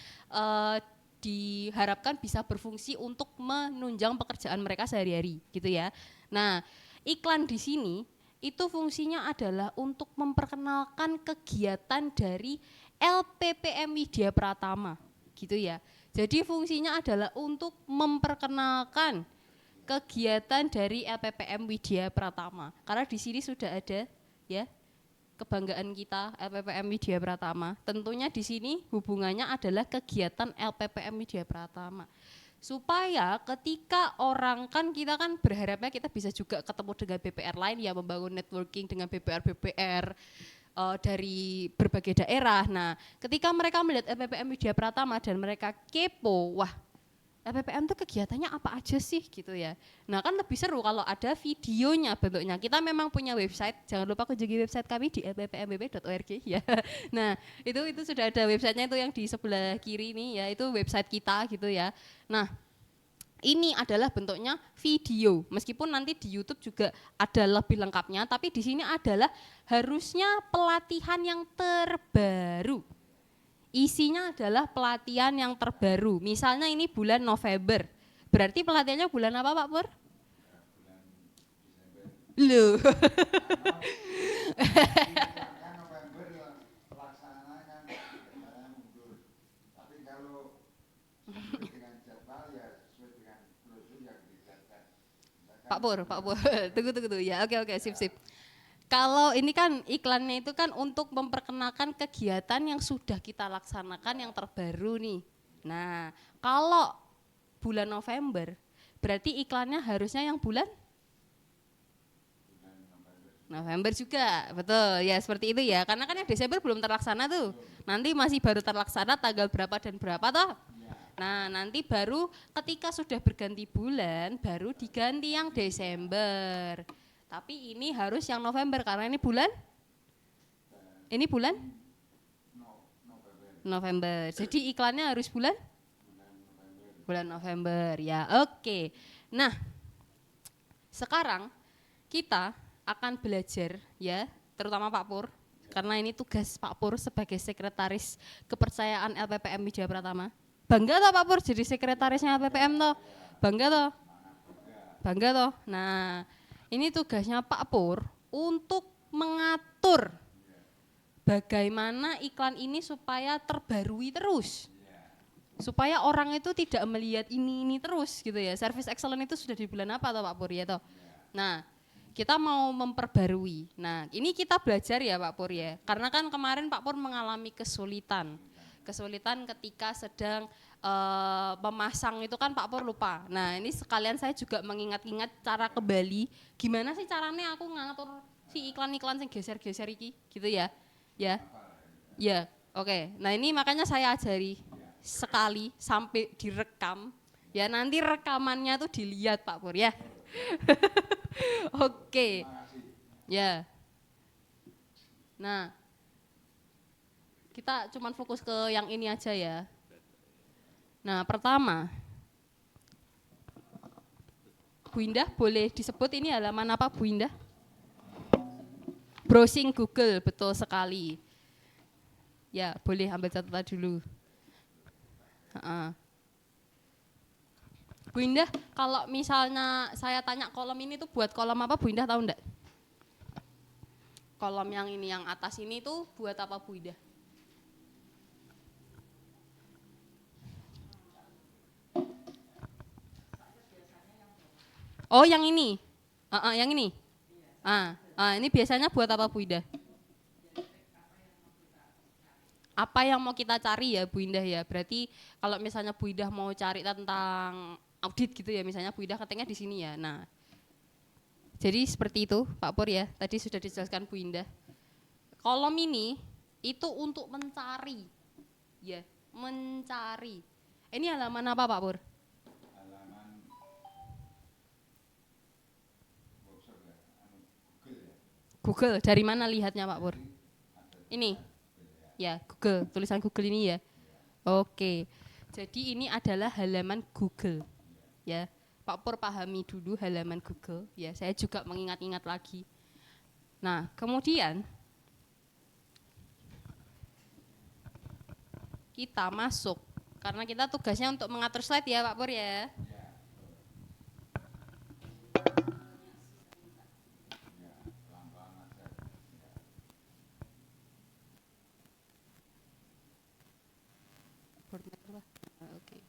diharapkan bisa berfungsi untuk menunjang pekerjaan mereka sehari-hari gitu ya. Nah iklan di sini itu fungsinya adalah untuk memperkenalkan kegiatan dari LPPM Widya Pratama gitu ya. Jadi fungsinya adalah untuk memperkenalkan kegiatan dari LPPM Widya Pratama. Karena di sini sudah ada ya kebanggaan kita LPPM Widya Pratama. Tentunya di sini hubungannya adalah kegiatan LPPM Widya Pratama. Supaya ketika orang kan kita kan berharapnya kita bisa juga ketemu dengan BPR lain ya, membangun networking dengan BPR dari berbagai daerah. Nah ketika mereka melihat LPPM Widya Pratama dan mereka kepo, wah LPPM itu kegiatannya apa aja sih gitu ya. Nah kan lebih seru kalau ada videonya bentuknya. Kita memang punya website, jangan lupa kunjungi website kami di lppmbb.org ya. Nah itu sudah ada websitenya itu yang di sebelah kiri ini ya, itu website kita gitu ya. Nah ini adalah bentuknya video, meskipun nanti di YouTube juga ada lebih lengkapnya, tapi di sini adalah harusnya pelatihan yang terbaru. Isinya adalah pelatihan yang terbaru. Misalnya ini bulan November. Berarti pelatihannya bulan apa Pak Pur? Loh. Pak Pur, tunggu ya. Oke, sip. Kalau ini kan iklannya itu kan untuk memperkenalkan kegiatan yang sudah kita laksanakan yang terbaru nih. Nah, kalau bulan November, berarti iklannya harusnya yang bulan November juga, betul ya, seperti itu ya. Karena kan yang Desember belum terlaksana tuh. Nanti masih baru terlaksana tanggal berapa dan berapa toh? Nah, nanti baru ketika sudah berganti bulan, baru diganti yang Desember. Tapi ini harus yang November karena ini bulan November. Jadi iklannya harus bulan November ya. Oke. Nah, sekarang kita akan belajar ya, terutama Pak Pur, karena ini tugas Pak Pur sebagai sekretaris kepercayaan LPPM Widya Pratama. Bangga toh Pak Pur jadi sekretarisnya LPPM toh? Bangga toh? Bangga toh? Nah, ini tugasnya Pak Pur untuk mengatur bagaimana iklan ini supaya terbarui terus. Supaya orang itu tidak melihat ini terus gitu ya. Service excellent itu sudah di bulan apa toh Pak Pur ya toh? Nah, kita mau memperbarui. Nah, ini kita belajar ya Pak Pur ya. Karena kan kemarin Pak Pur mengalami kesulitan. Kesulitan ketika sedang memasang itu kan Pak Pur lupa. Nah, ini sekalian saya juga mengingat-ingat cara kembali. Gimana sih caranya aku ngatur si iklan-iklan yang geser-geser iki gitu ya. Ya. Ya, oke. Nah, ini makanya saya ajari sekali sampai direkam. Ya, nanti rekamannya tuh dilihat Pak Pur ya. Oke. Ya. Nah, kita cuman fokus ke yang ini aja ya. Nah, pertama, Bu Indah boleh disebut ini halaman apa Bu Indah? Browsing Google, betul sekali. Ya, boleh ambil catatan dulu. Bu Indah, kalau misalnya saya tanya kolom ini tuh buat kolom apa, Bu Indah tahu enggak? Kolom yang ini, yang atas ini tuh buat apa Bu Indah? Oh, yang ini? Yang ini? Ini biasanya buat apa Bu Indah? Apa yang mau kita cari ya Bu Indah ya, berarti kalau misalnya Bu Indah mau cari tentang audit gitu ya, misalnya Bu Indah ketiknya di sini ya. Nah, jadi seperti itu Pak Pur ya, tadi sudah dijelaskan Bu Indah. Kolom ini itu untuk mencari, ya, mencari. Ini halaman apa Pak Pur? Halaman Google, dari mana lihatnya Pak Pur? Ini? Ya, Google, tulisan Google ini ya. Oke, jadi ini adalah halaman Google. Ya, Pak Pur pahami dulu halaman Google. Ya, saya juga mengingat-ingat lagi. Nah, kemudian kita masuk, karena kita tugasnya untuk mengatur slide ya Pak Pur ya. Oke.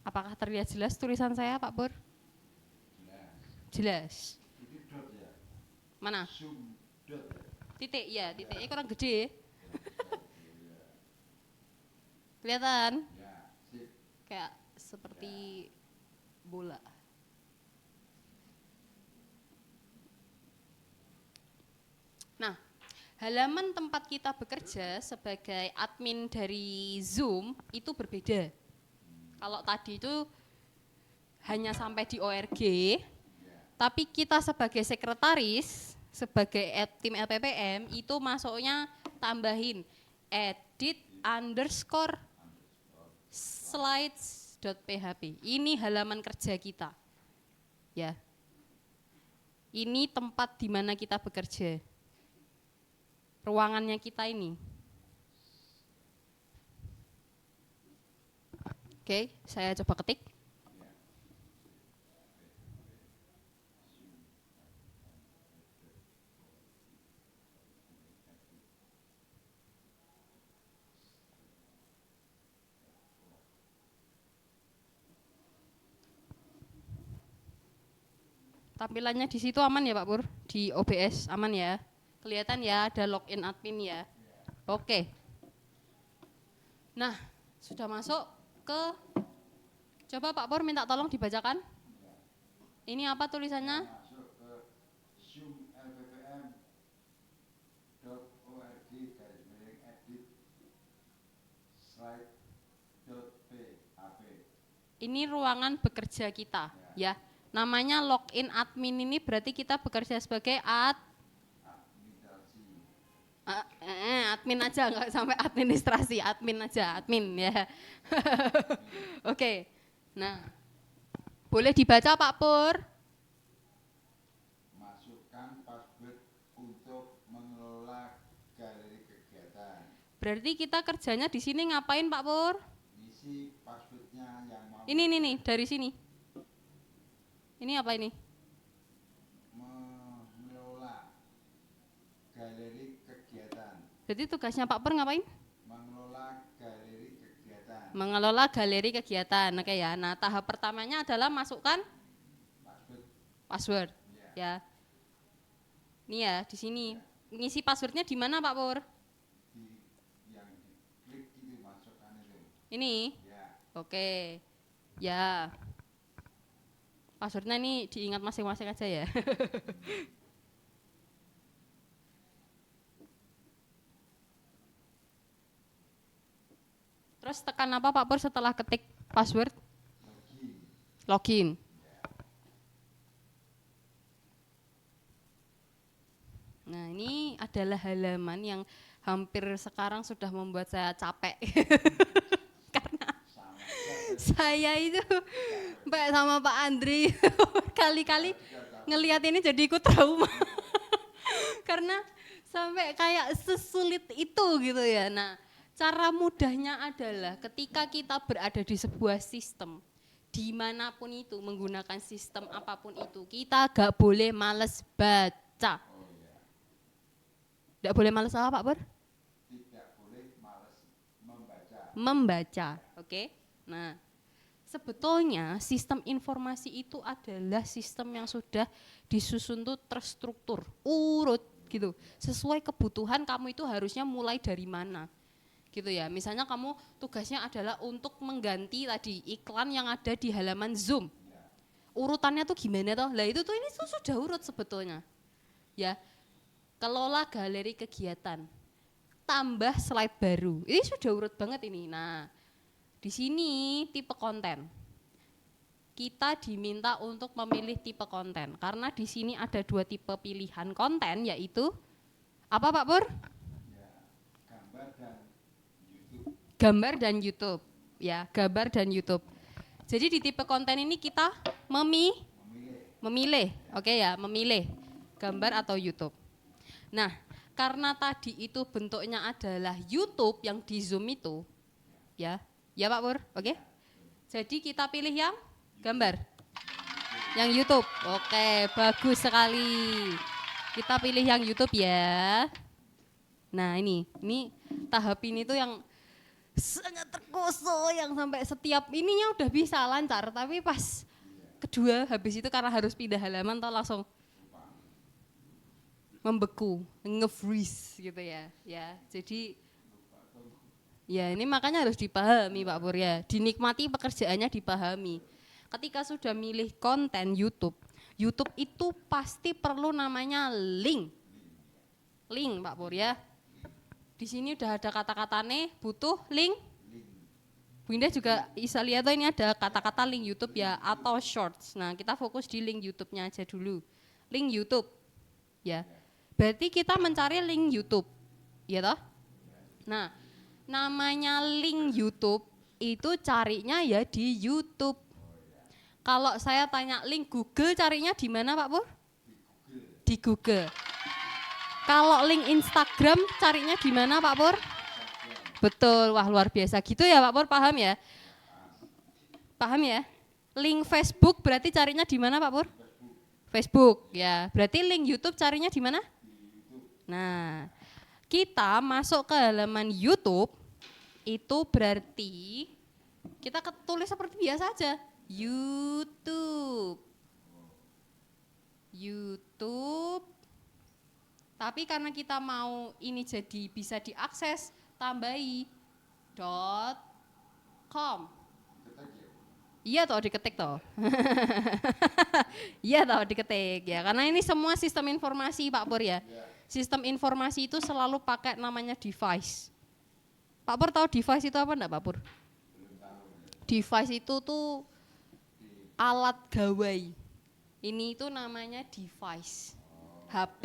Apakah terlihat jelas tulisan saya Pak Pur? Jelas. Mana? Titik ya, titiknya kurang gede. Kelihatan? Kayak seperti bola. Nah, halaman tempat kita bekerja sebagai admin dari Zoom itu berbeda. Kalau tadi itu hanya sampai di ORG, tapi kita sebagai sekretaris, sebagai tim LPPM itu masuknya tambahin edit underscore slides.php. Ini halaman kerja kita. Ya. Ini tempat di mana kita bekerja. Ruangannya kita ini. Oke, saya coba ketik. Tampilannya di situ aman ya Pak Pur? Di OBS aman ya? Kelihatan ya ada login admin ya? Oke. Nah, sudah masuk ke, coba Pak Pur minta tolong dibacakan. Ini apa tulisannya? Masuk ke zoomlppm.org/edit slide.php. Ini ruangan bekerja kita, ya. Namanya login admin ini berarti kita bekerja sebagai admin aja, nggak sampai administrasi, admin aja, admin ya. Oke, nah boleh dibaca Pak Pur. Masukkan password untuk mengelola galeri kegiatan. Berarti kita kerjanya di sini ngapain Pak Pur? Isi passwordnya yang mau. Ini nih dari sini. Ini apa ini? Mengelola galeri kegiatan. Jadi tugasnya Pak Pur ngapain? Mengelola galeri kegiatan. Mengelola galeri kegiatan. Oke ya. Nah, tahap pertamanya adalah masukkan password. Ya. Ini ya di sini. Ngisi passwordnya di mana Pak Pur? Yang diklik itu masukkan itu. Ini. Ya. Oke. Ya. Passwordnya ini diingat masing-masing aja ya. Terus tekan apa Pak Pur setelah ketik password? Login. Nah, ini adalah halaman yang hampir sekarang sudah membuat saya capek. Karena saya itu Mbak sama Pak Andri kali-kali ngelihat ini jadi ikut trauma. Karena sampai kayak sesulit itu gitu ya. Nah, cara mudahnya adalah ketika kita berada di sebuah sistem, dimanapun itu, menggunakan sistem apapun itu, kita gak boleh males baca. Gak boleh males apa Pak Pur? Tidak boleh malas membaca. Membaca, oke? Nah, sebetulnya sistem informasi itu adalah sistem yang sudah disusun tuh terstruktur, urut gitu. Sesuai kebutuhan kamu itu harusnya mulai dari mana? Gitu ya. Misalnya kamu tugasnya adalah untuk mengganti tadi iklan yang ada di halaman Zoom. Urutannya tuh gimana toh? Lah itu tuh ini tuh sudah urut sebetulnya. Ya. Kelola galeri kegiatan. Tambah slide baru. Ini sudah urut banget ini. Nah, di sini tipe konten. Kita diminta untuk memilih tipe konten karena di sini ada 2 tipe pilihan konten, yaitu apa Pak Pur? Gambar dan YouTube, ya, gambar dan YouTube. Jadi di tipe konten ini kita memilih, oke ya, memilih gambar atau YouTube. Nah, karena tadi itu bentuknya adalah YouTube yang di Zoom itu, ya Pak Pur, oke? Jadi kita pilih yang gambar, yang YouTube. Oke, bagus sekali. Kita pilih yang YouTube ya. Nah ini tahap ini tuh yang sangat terkoso, yang sampai setiap ininya udah bisa lancar, tapi pas kedua habis itu karena harus pindah halaman tuh langsung membeku, nge-freeze gitu ya. Ya, jadi ya ini makanya harus dipahami Pak Pur ya, dinikmati pekerjaannya, dipahami. Ketika sudah milih konten YouTube itu pasti perlu namanya link Pak Pur ya. Di sini udah ada kata-katanya, butuh link. Bu Indah juga bisa lihat tuh ini ada kata-kata link YouTube ya atau shorts. Nah, kita fokus di link YouTube-nya aja dulu. Link YouTube. Ya. Berarti kita mencari link YouTube. Ya toh? Nah, namanya link YouTube itu carinya ya di YouTube. Kalau saya tanya link Google carinya di mana Pak Pur? Di Google. Kalau link Instagram carinya di mana Pak Pur? Betul, wah luar biasa gitu ya Pak Pur, paham ya? Paham ya? Link Facebook berarti carinya di mana Pak Pur? Facebook, ya. Berarti link YouTube carinya di mana? Nah, kita masuk ke halaman YouTube, itu berarti kita tulis seperti biasa aja. YouTube. Tapi karena kita mau ini jadi bisa diakses, tambahi .com. Iya toh diketik toh. Iya toh diketik ya. Karena ini semua sistem informasi Pak Pur ya. Sistem informasi itu selalu pakai namanya device. Pak Pur tahu device itu apa enggak Pak Pur? Device itu tuh alat gawai. Ini itu namanya device. HP.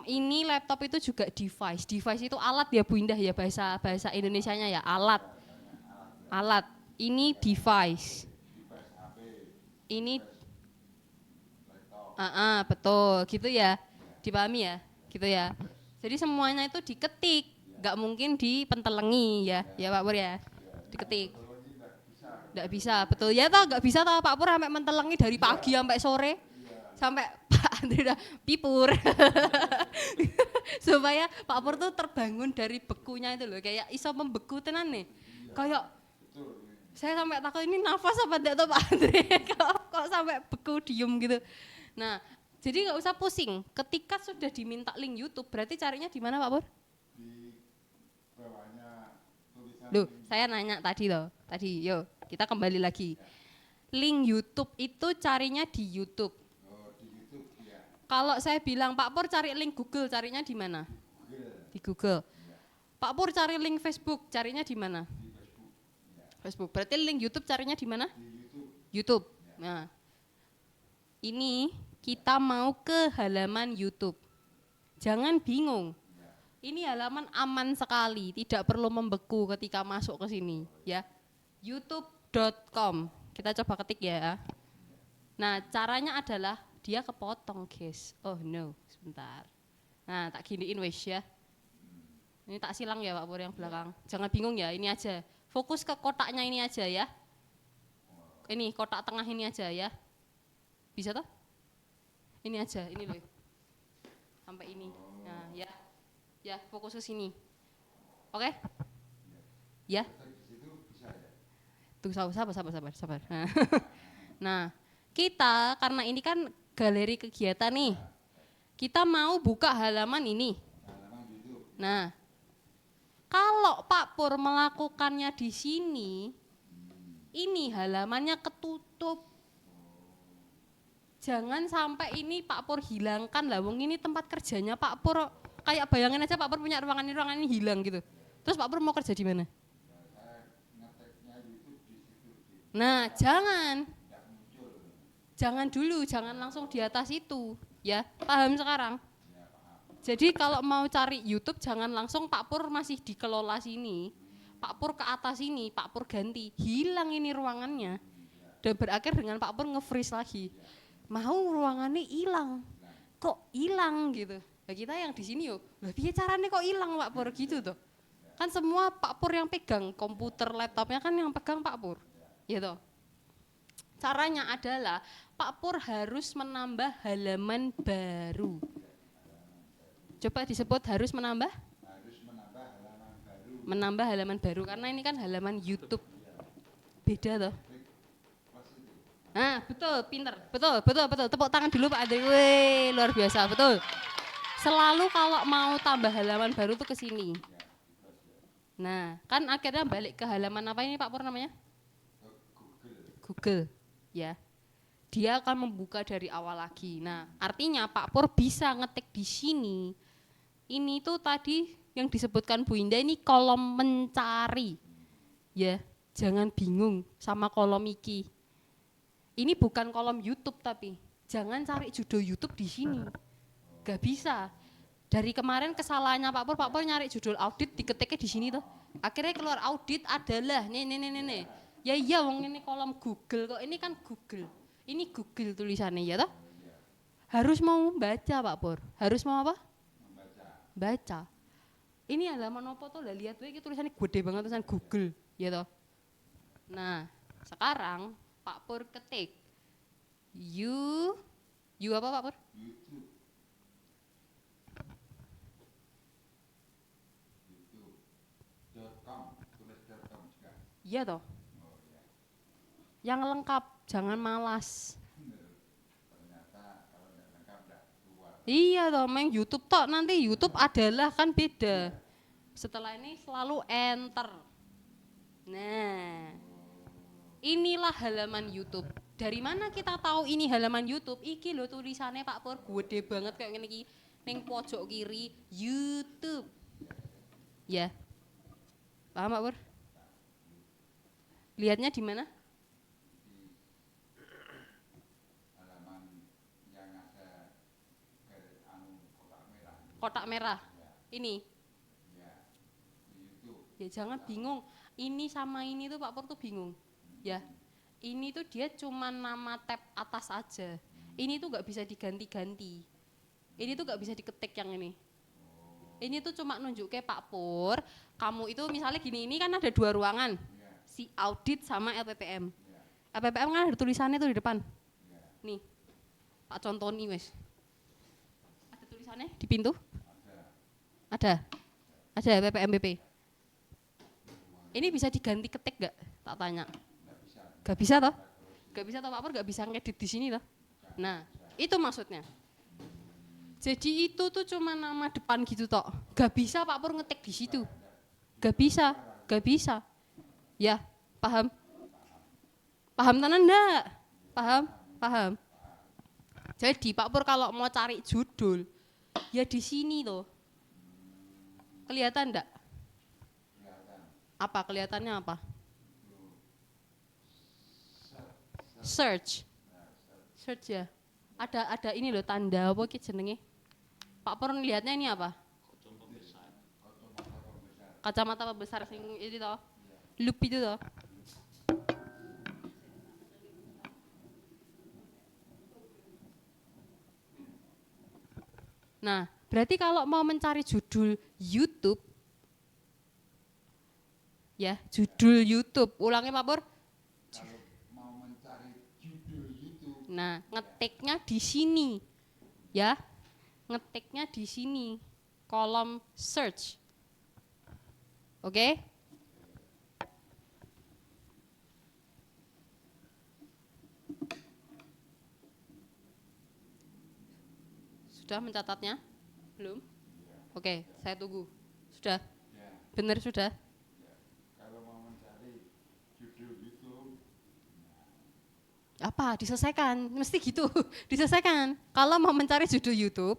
Ini laptop itu juga device. Device itu alat ya Bu Indah ya, bahasa Indonesianya ya, alat. Alat. Ini device. Ini betul, gitu ya. Dipahami ya? Gitu ya. Jadi semuanya itu diketik, nggak mungkin dipentelengi ya. Ya Pak Pur ya. Diketik. Nggak bisa, betul. Ya toh nggak bisa toh Pak Pur sampai mentelengi dari pagi sampai sore. Sampai Pak Andre udah pipur. Supaya Pak Pur tuh terbangun dari bekunya itu loh, kayak iso membeku tenan nih. Kayak saya sampai takut ini nafas apa enggak tuh Pak Andre, kok sampai beku diem gitu. Nah, jadi nggak usah pusing. Ketika sudah diminta link YouTube, berarti carinya di mana Pak Pur? Di bawahnya tulisan. Loh, saya nanya tadi loh. Tadi, yuk kita kembali lagi. Link YouTube itu carinya di YouTube. Oh, di YouTube ya. Kalau saya bilang Pak Pur cari link Google, carinya di mana? Di Google. Pak Pur cari link Facebook, carinya di mana? Facebook. Berarti link YouTube carinya di mana? YouTube. Nah, ini kita mau ke halaman YouTube. Jangan bingung. Ini halaman aman sekali, tidak perlu membeku ketika masuk ke sini, ya. youtube.com. Kita coba ketik ya. Nah, caranya adalah dia kepotong, guys. Oh no, sebentar. Nah, tak giniin wes ya. Ini tak silang ya Pak Pur yang belakang. Jangan bingung ya, ini aja. Fokus ke kotaknya ini aja ya. Ini kotak tengah ini aja ya. Bisa toh? Ini aja, ini loh. Sampai ini. Nah, ya. Ya, fokus ke sini. Oke? Ya. Tuh sabar. Nah, kita karena ini kan galeri kegiatan nih. Kita mau buka halaman ini. Nah, kalau Pak Pur melakukannya di sini, ini halamannya ketutup. Jangan sampai ini Pak Pur hilangkan lah, wong ini tempat kerjanya Pak Pur. Kayak bayangin aja Pak Pur punya ruangan ini hilang gitu. Terus Pak Pur mau kerja di mana? Nah, jangan dulu, jangan langsung di atas itu, ya. Paham sekarang? Jadi kalau mau cari YouTube jangan langsung Pak Pur masih dikelola sini, Pak Pur ke atas ini, Pak Pur ganti, hilang ini ruangannya. Dan berakhir dengan Pak Pur nge-freeze lagi. Mau ruangannya hilang, kok hilang gitu. Nah, kita yang di sini yo, lah piye caranya kok hilang Pak Pur gitu tuh. Kan semua Pak Pur yang pegang komputer laptopnya kan yang pegang Pak Pur, gitu. Caranya adalah Pak Pur harus menambah halaman baru. Coba disebut harus menambah? Harus menambah halaman baru. Menambah halaman baru karena ini kan halaman YouTube. Beda toh. Nah, betul, pinter. Betul. Tepuk tangan dulu Pak Andre. Wih, luar biasa, betul. Selalu kalau mau tambah halaman baru tuh ke sini. Nah, kan akhirnya balik ke halaman apa ini Pak Pur namanya? Google, ya. Dia akan membuka dari awal lagi. Nah, artinya Pak Pur bisa ngetik di sini. Ini tuh tadi yang disebutkan Bu Indah ini kolom mencari. Ya, jangan bingung sama kolom iki. Ini bukan kolom YouTube tapi jangan cari judul YouTube di sini. Gak bisa. Dari kemarin kesalahannya Pak Pur nyari judul audit diketiknya di sini tuh. Akhirnya keluar audit adalah nih. Ya iya wong ini kolom Google kok, ini kan Google. Ini Google tulisannya ya toh? Harus mau baca Pak Pur. Harus mau apa? Baca. Ini halaman apa tuh? Lah lihat wae iki tulisannya gede banget tulisan Google, ya toh. Nah, sekarang Pak Pur ketik you apa Pak Pur? YouTube.com, tulis .com juga. Iya toh. Yang lengkap, jangan malas. Ternyata kalau nggak lengkap nggak keluar. Iya toh, main YouTube tok nanti YouTube adalah kan beda. Setelah ini selalu enter. Nah, inilah halaman YouTube. Dari mana kita tahu ini halaman YouTube? Iki lo tulisannya Pak Pur gede banget kayak ngene iki ning pojok kiri YouTube. Ya. Paham Pak Pur? Lihatnya di mana? Kotak merah. Ini. Ya jangan bingung. Ini sama ini tuh Pak Pur tuh bingung. Ya. Ini tuh dia cuma nama tab atas aja. Ini tuh nggak bisa diganti-ganti. Ini tuh nggak bisa diketik yang ini. Ini tuh cuma nunjuk ke Pak Pur. Kamu itu misalnya gini, ini kan ada 2 ruangan. Si audit sama LPPM. LPPM kan ada tulisannya tuh di depan. Nih. Pak contoh nih wes. Ada tulisannya di pintu? Ada. Ada LPPM BP. Ini bisa diganti ketik gak? Tak tanya. Gak bisa toh? Gak bisa toh Pak Pur, gak bisa ngedit di sini toh? Nah, itu maksudnya. Jadi itu tuh cuma nama depan gitu toh. Gak bisa Pak Pur ngetik di situ. Gak bisa, gak bisa. Ya, paham? Paham tenan enggak? Paham? Paham. Jadi Pak Pur kalau mau cari judul, ya di sini toh. Kelihatan enggak? Apa kelihatannya apa? Search. Search ya. Ada ini loh tanda apa ki jenenge? Pak Pur lihatnya ini apa? Kacamata pembesar sing ini toh. Loop itu toh. Nah, berarti kalau mau mencari judul YouTube ya, judul YouTube. Ulangi Pak Pur. Kalau mau mencari judul YouTube, Nah, ngetiknya di sini. Ya. Ngetiknya di sini. Kolom search. Oke? Sudah mencatatnya? Belum? Oke, saya tunggu. Sudah? Benar sudah? kalau mau mencari judul YouTube, Apa? Diselesaikan. Mesti gitu. Diselesaikan. Kalau mau mencari judul YouTube,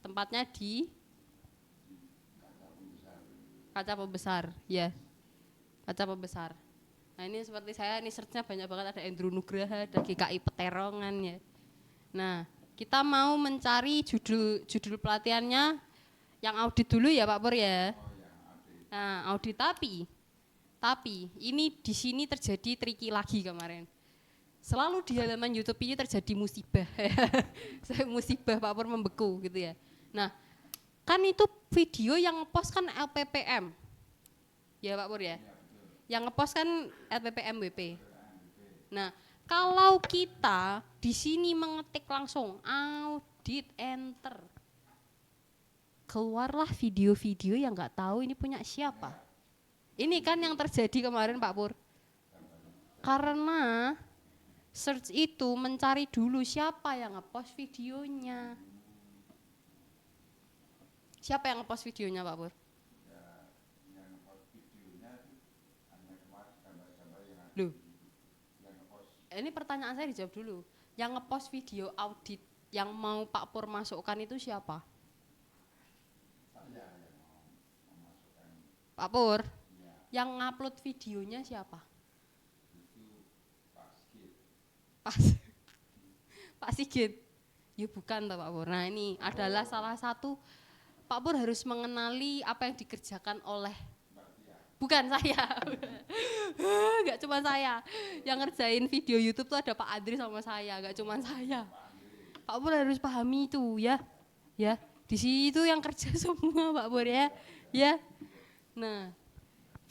tempatnya di kaca pembesar, ya. Kaca pembesar. Nah ini seperti saya, ini search-nya banyak banget, ada Andrew Nugraha, ada GKI Peterongan ya. Nah kita mau mencari judul pelatihannya yang audit dulu ya Pak Pur ya. Nah audit tapi ini di sini terjadi tricky lagi kemarin. Selalu di halaman YouTube ini terjadi musibah. Saya musibah Pak Pur membeku gitu ya. Nah, kan itu video yang ngepost kan LPPM. Ya Pak Pur ya? Yang ngepost kan LPPM WP. Nah, kalau kita di sini mengetik langsung audit enter. Keluarlah video-video yang nggak tahu ini punya siapa. Ini kan yang terjadi kemarin Pak Pur. Karena search itu mencari dulu siapa yang ngepost videonya. Siapa yang ngepost videonya Pak Pur? Loh, ini pertanyaan saya dijawab dulu. Yang ngepost video audit yang mau Pak Pur masukkan itu siapa? Pak Pur? Yang ngupload videonya siapa? Pak Sigit. Ya bukan Pak Pur. Nah ini adalah salah satu Pak Pur harus mengenali apa yang dikerjakan oleh bukan saya. Enggak cuma saya. Yang ngerjain video YouTube tuh ada Pak Adri sama saya, enggak cuma saya. Pak Pur harus pahami itu ya. Ya, di situ yang kerja semua Pak Pur ya. Ya. Nah,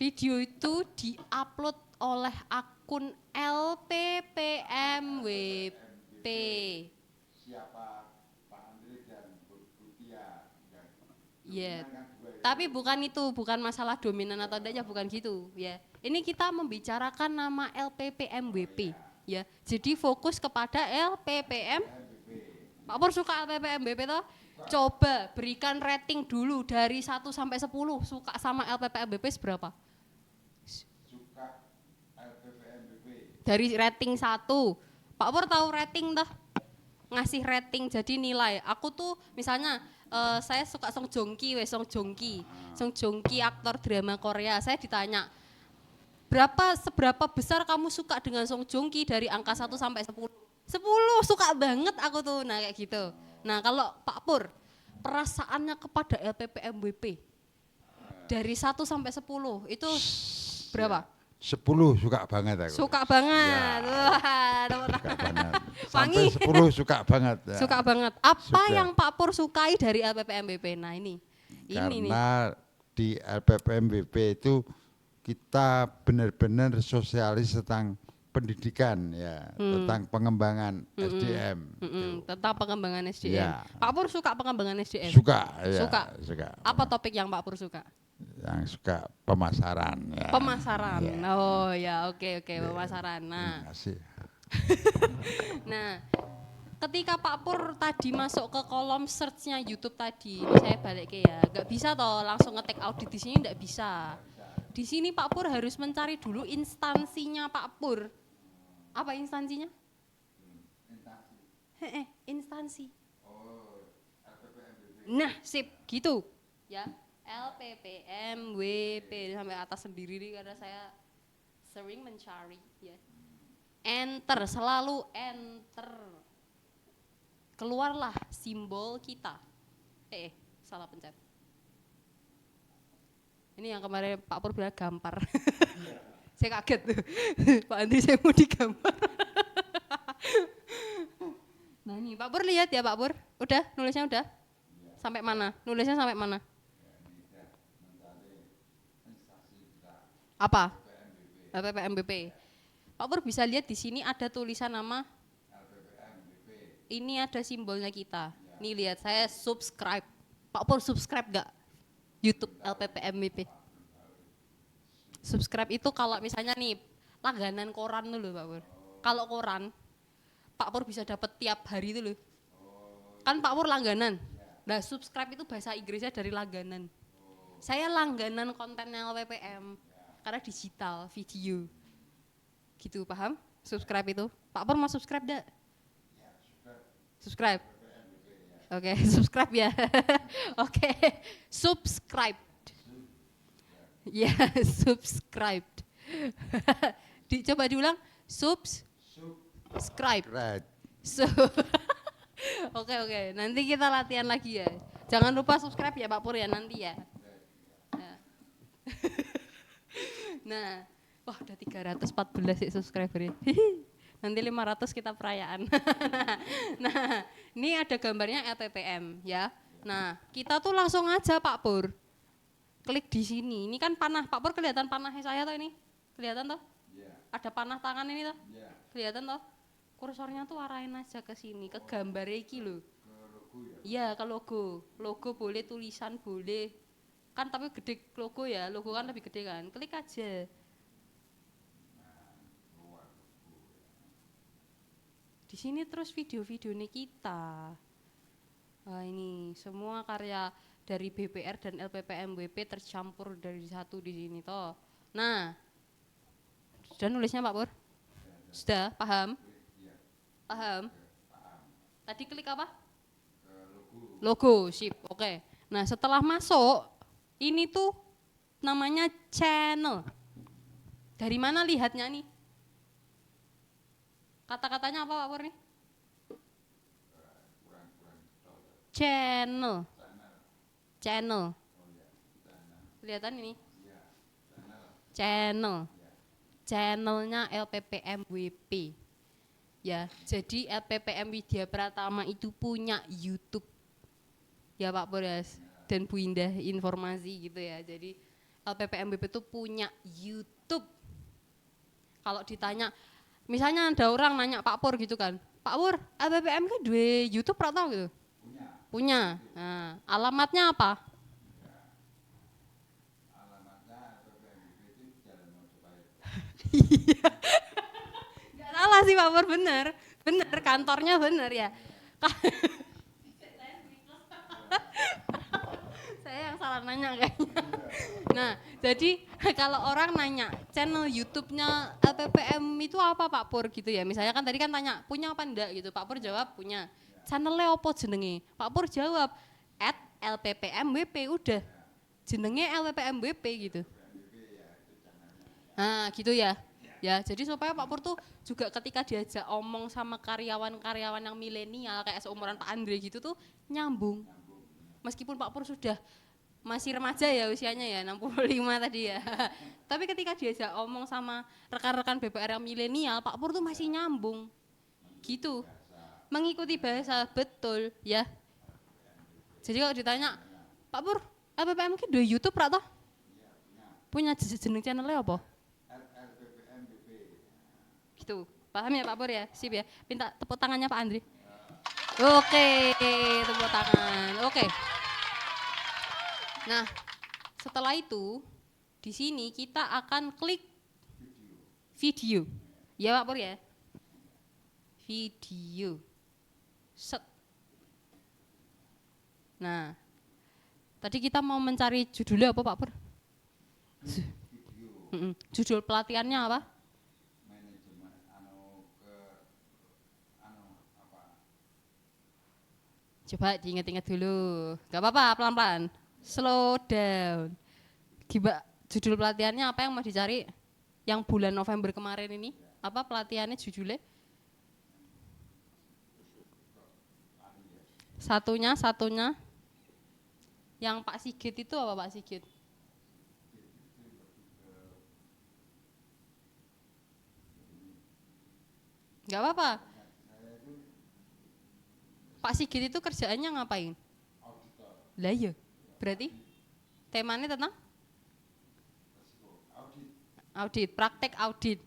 video itu diupload oleh akun LPPMWP. siapa Pak Andri dan Bu Tia yang Ya, kan dua itu. tapi bukan itu, bukan masalah dominan atau tidaknya, bukan gitu ya. Ini kita membicarakan nama LPPMWP ya. Jadi fokus kepada LPPM. Pak Pur suka LPPMBP toh? Coba berikan rating dulu dari 1 sampai 10 suka sama LPPMBP seberapa? Suka LPPMBP. Dari rating 1. Pak Pur tahu rating toh? Ngasih rating jadi nilai. Aku tuh misalnya saya suka Song Joong Ki, Song Joong Ki aktor drama Korea. Saya ditanya, seberapa besar kamu suka dengan Song Joong Ki dari angka 1 sampai 10? 10, suka banget aku tuh. Nah kayak gitu. Nah kalau Pak Pur, perasaannya kepada LPPMBP dari 1 sampai 10 itu berapa? 10 suka banget aku. Suka banget. Ya. Wah, Suka banget. Wangi. Sampai 10 suka banget. Ya. Suka banget. Apa Sudah. yang Pak Pur sukai dari LPPMBP? Nah ini nih. Karena di LPPMBP itu kita benar-benar sosialis tentang pendidikan ya, tentang pengembangan SDM. Tentang pengembangan SDM. Ya. Pak Pur suka pengembangan SDM? Suka, ya, Suka. Apa topik yang Pak Pur suka? Yang suka pemasaran. Ya. Pemasaran. Ya. Oh ya, oke, pemasaran. Nah, Terima kasih. nah, ketika Pak Pur tadi masuk ke kolom search-nya YouTube tadi, ini saya balik ke ya, nggak bisa toh langsung ngetik audit di sini, nggak bisa. Di sini Pak Pur harus mencari dulu instansinya Pak Pur. Apa instansinya? Instansi. Nah, sip, gitu. Ya, LPPMWP sampai atas sendiri nih karena saya sering mencari ya. Enter, selalu enter. Keluarlah simbol kita. Salah pencet. Ini yang kemarin Pak Pur bilang gampar. Saya kaget tuh. Pak Andri saya mau digambar. Nah ini Pak Pur lihat ya Pak Pur. Udah, nulisnya udah? Sampai mana? Nulisnya sampai mana? Apa? LPPMBP. Pak Pur bisa lihat di sini ada tulisan nama. Ini ada simbolnya kita. Nih lihat, saya subscribe. Pak Pur subscribe gak? YouTube LPPMBP. Subscribe itu kalau misalnya nih langganan koran dulu Pak Pur. Kalau koran, Pak Pur bisa dapat tiap hari itu loh. Kan Pak Pur langganan. Nah subscribe itu bahasa Inggrisnya dari langganan. Saya langganan kontennya LPPM karena digital, video. Gitu paham? Subscribe itu. Pak Pur mau subscribe gak? Subscribe. Oke, subscribe ya. Oke, subscribe. Ya, subscribed. Coba diulang, subscribe. Right. Oke, nanti kita latihan lagi ya. Jangan lupa subscribe ya Pak Pur ya nanti ya. Nah, wah udah 314 ya subscribernya. Nanti 500 kita perayaan. Nah, ini ada gambarnya LPPM ya. Nah, kita tuh langsung aja Pak Pur. Klik di sini. Ini kan panah. Pak Pur kelihatan panahnya saya toh ini? Kelihatan toh? Yeah. Ada panah tangan ini toh? Yeah. Kelihatan toh? Kursornya tuh arahin aja ke sini, ke gambar iki loh. Ke logo ya? Iya, ke logo. Logo boleh, tulisan boleh. Kan tapi gede logo ya. Logo kan lebih gede kan. Klik aja. Di sini terus video-video nih kita. Nah, ini semua karya dari BPR dan LPPMWP tercampur dari satu di sini toh. Nah, sudah nulisnya Pak Pur? Sudah, paham? Paham? Tadi klik apa? Logo, sip, oke. Nah setelah masuk, ini tuh namanya channel. Dari mana lihatnya nih? Kata-katanya apa Pak Pur nih? Channel. Channel. Kelihatan ini? Channel. Channelnya LPPMWP. Ya, jadi LPPM Widya Pratama itu punya YouTube. Ya Pak Pur ya, dan Bu Indah informasi gitu ya. Jadi LPPMWP itu punya YouTube. Kalau ditanya, misalnya ada orang nanya Pak Pur gitu kan, Pak Pur, LPPM kan dua YouTube pratama gitu? Punya. Nah, alamatnya apa? Alamatnya LPPMWP itu Jalan Mojopahit. Iya. Enggak salah sih Pak Pur, bener kantornya bener ya. Saya yang salah nanya kayaknya. Nah, jadi kalau orang nanya channel YouTube-nya LPPM itu apa Pak Pur gitu ya. Misalnya kan tadi kan tanya punya apa enggak gitu. Pak Pur jawab punya. Channelnya apa jenenge? Pak Pur jawab @LPPMWP udah. Jenenge LPPMWP gitu. Nah, gitu ya. Ya, jadi supaya Pak Pur tuh juga ketika diajak omong sama karyawan-karyawan yang milenial kayak seumuran Pak Andre gitu tuh nyambung. Meskipun Pak Pur sudah masih remaja ya usianya ya, 65 tadi ya. Tapi ketika diajak omong sama rekan-rekan BPR yang milenial, Pak Pur tuh masih nyambung. Gitu. Mengikuti bahasa, betul ya. Jadi kalau ditanya, Pak Pur, LPPM ki duwe YouTube ra toh? Punya jeneng channelnya apa? Gitu. Paham ya Pak Pur ya? Sip ya. Minta tepuk tangannya Pak Andri. Oke, tepuk tangan. Oke. Nah, setelah itu di sini kita akan klik video. Ya Pak Pur ya. Video. Set. Nah, tadi kita mau mencari judulnya apa Pak Pur? Judul pelatihannya apa? Coba diingat-ingat dulu. Gak apa-apa, pelan-pelan. Slow down. Judul pelatihannya apa yang mau dicari? Yang bulan November kemarin ini? Apa pelatihannya judulnya? Satunya. Yang Pak Sigit itu apa Pak Sigit? Gak apa-apa. Pak Sigit itu kerjaannya ngapain? Lah iya, berarti temanya tentang? Audit, praktek audit.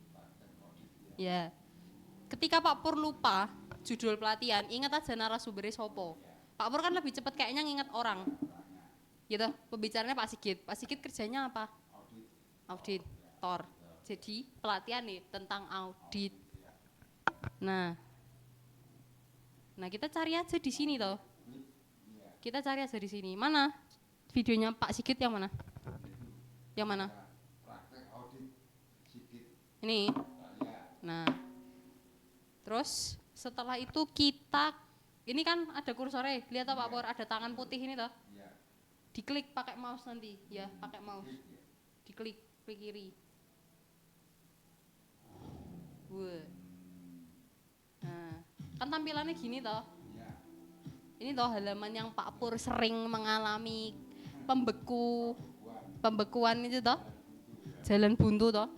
Ya. Ketika Pak Pur lupa judul pelatihan, ingat aja narasumbernya sopo. Pak Pur kan lebih cepat kayaknya nginget orang. Gitu, pembicaranya Pak Sigit. Pak Sigit kerjanya apa? Auditor. Jadi pelatihan nih tentang audit. Nah, kita cari aja di sini toh. Kita cari aja di sini. Mana videonya Pak Sigit yang mana? Yang mana? Ini. Nah, terus setelah itu kita, ini kan ada kursornya, lihat Pak Pur, ada tangan putih ini toh. Diklik pakai mouse nanti, ya pakai mouse. Diklik kiri. Wah. Nah, kan tampilannya gini toh. Ini toh halaman yang Pak Pur sering mengalami pembekuan itu toh. Jalan buntu toh.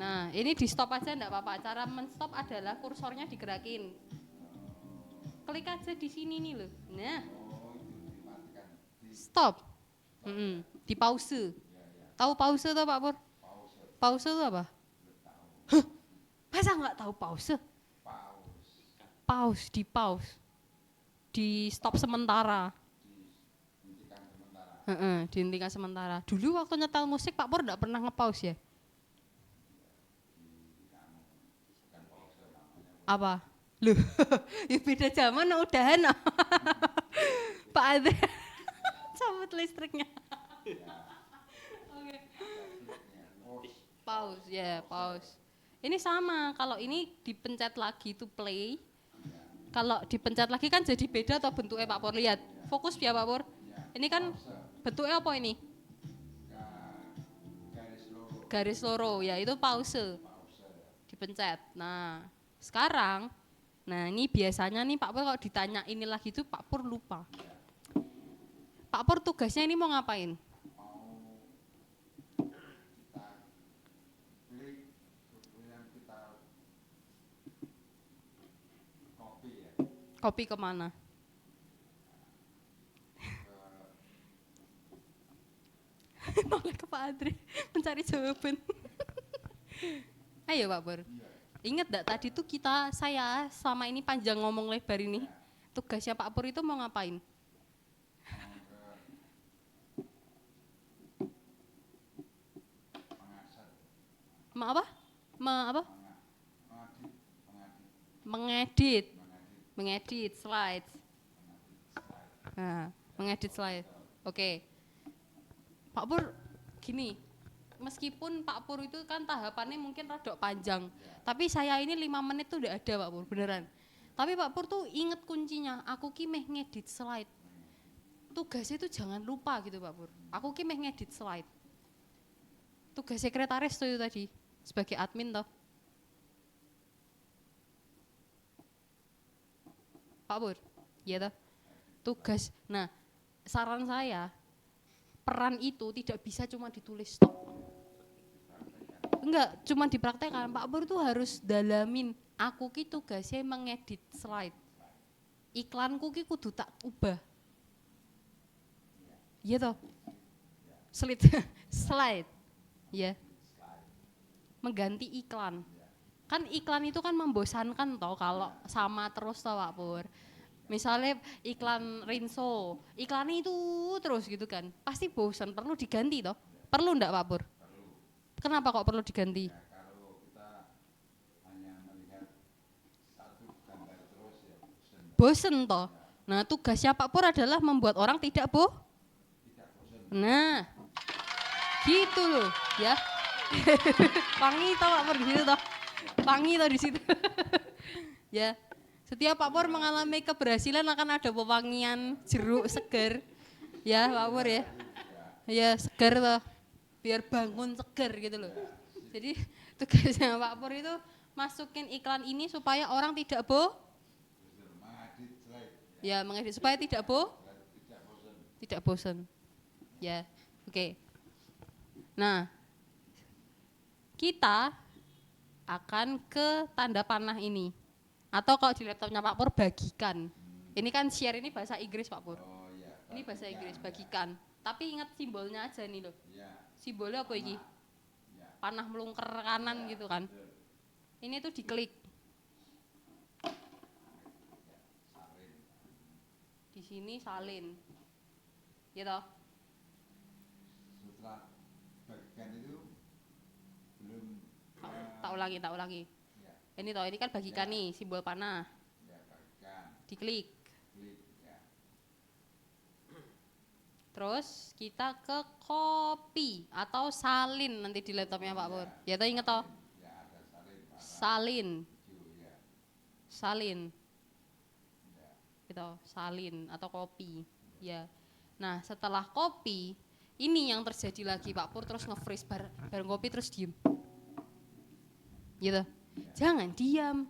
Nah, ini di stop aja enggak apa-apa. Cara men-stop adalah kursornya digerakin. Klik aja di sini nih loh. Nah. Stop. Di pause. Tahu pause toh Pak Pur? Pause itu apa? Hah? Masa nggak tahu pause? Pause, di pause. Di stop sementara. Dihentikan sementara. Dulu waktu nyetel musik Pak Pur enggak pernah nge-pause ya? Apa? Loh, ya beda zaman udahan. Pak Adri cabut listriknya. Oke. Pause, ya pause. Ini sama, kalau ini dipencet lagi to play. Kalau dipencet lagi kan jadi beda atau bentuknya Pak Pur, lihat. Fokus ya Pak Pur. Ini kan bentuknya apa ini? Garis loro, ya itu pause. Dipencet. Nah, sekarang, nah ini biasanya nih Pak Pur kalau ditanya ini lagi tuh Pak Pur lupa. Pak Pur tugasnya ini mau ngapain? Copy kemana? Noleh ke Pak Adri mencari jawaban. Ayo Pak Pur. Ingat enggak tadi tuh saya sama ini panjang ngomong lebar ini. Tugasnya Pak Pur itu mau ngapain? Apa? mengedit slide. Nah, mengedit slide. Oke. Pak Pur, gini, meskipun Pak Pur itu kan tahapannya mungkin rada panjang, tapi saya ini 5 menit tuh udah ada Pak Pur, beneran. Tapi Pak Pur tuh inget kuncinya, aku ki meh ngedit slide. Tugasnya itu jangan lupa gitu Pak Pur. Aku ki meh ngedit slide. Tugas sekretaris tuh itu tadi, sebagai admin toh. Pak Pur, iya toh? Tugas, nah saran saya, peran itu tidak bisa cuma ditulis tok. Enggak, cuma dipraktekkan. Pak Pur tuh harus dalamin. Aku ki tugasnya mengedit slide. Iklanku ki kudu tak ubah. Iya toh? Slide. Ya. Mengganti iklan. Kan iklan itu kan membosankan toh kalau sama terus toh Pak Pur. Misalnya iklan Rinso, iklannya itu terus gitu kan. Pasti bosan, perlu diganti toh. Perlu enggak Pak Pur? Kenapa kok perlu diganti? Bosen toh. Nah, tugasnya Pak Pur adalah membuat orang tidak Nah, gitu loh, ya. Wangi toh Pak Pur di situ toh. Wangi toh di situ. Ya. Setiap Pak Pur mengalami keberhasilan akan ada pewangian jeruk segar. Ya, Pak Pur ya. Ya, segar toh. Biar bangun segar gitu loh. Jadi tugasnya Pak Pur itu masukin iklan ini supaya orang tidak Ya, mengedit supaya tidak bosan. Ya, oke. Nah, kita akan ke tanda panah ini. Atau kalau di laptopnya Pak Pur, bagikan. Ini kan share, ini bahasa Inggris Pak Pur. Ini bahasa Inggris, bagikan. Tapi ingat simbolnya aja nih loh. Simbolnya apa ini? Panah melungker kanan gitu kan. Ini tuh diklik. Di sini salin. Gitu. Setelah bagikan itu belum Tak ulangi. Ini toh, ini kan bagikan nih, simbol panah. bagikan. Diklik. Klik, ya. Terus kita ke copy atau salin nanti di laptopnya Pak Pur. Ya toh, inget toh? Salin. Salin. Gitu, salin atau copy. Ya. Nah, setelah copy, ini yang terjadi lagi Pak Pur terus nge-freeze bareng copy terus diem. Gitu. Jangan diam.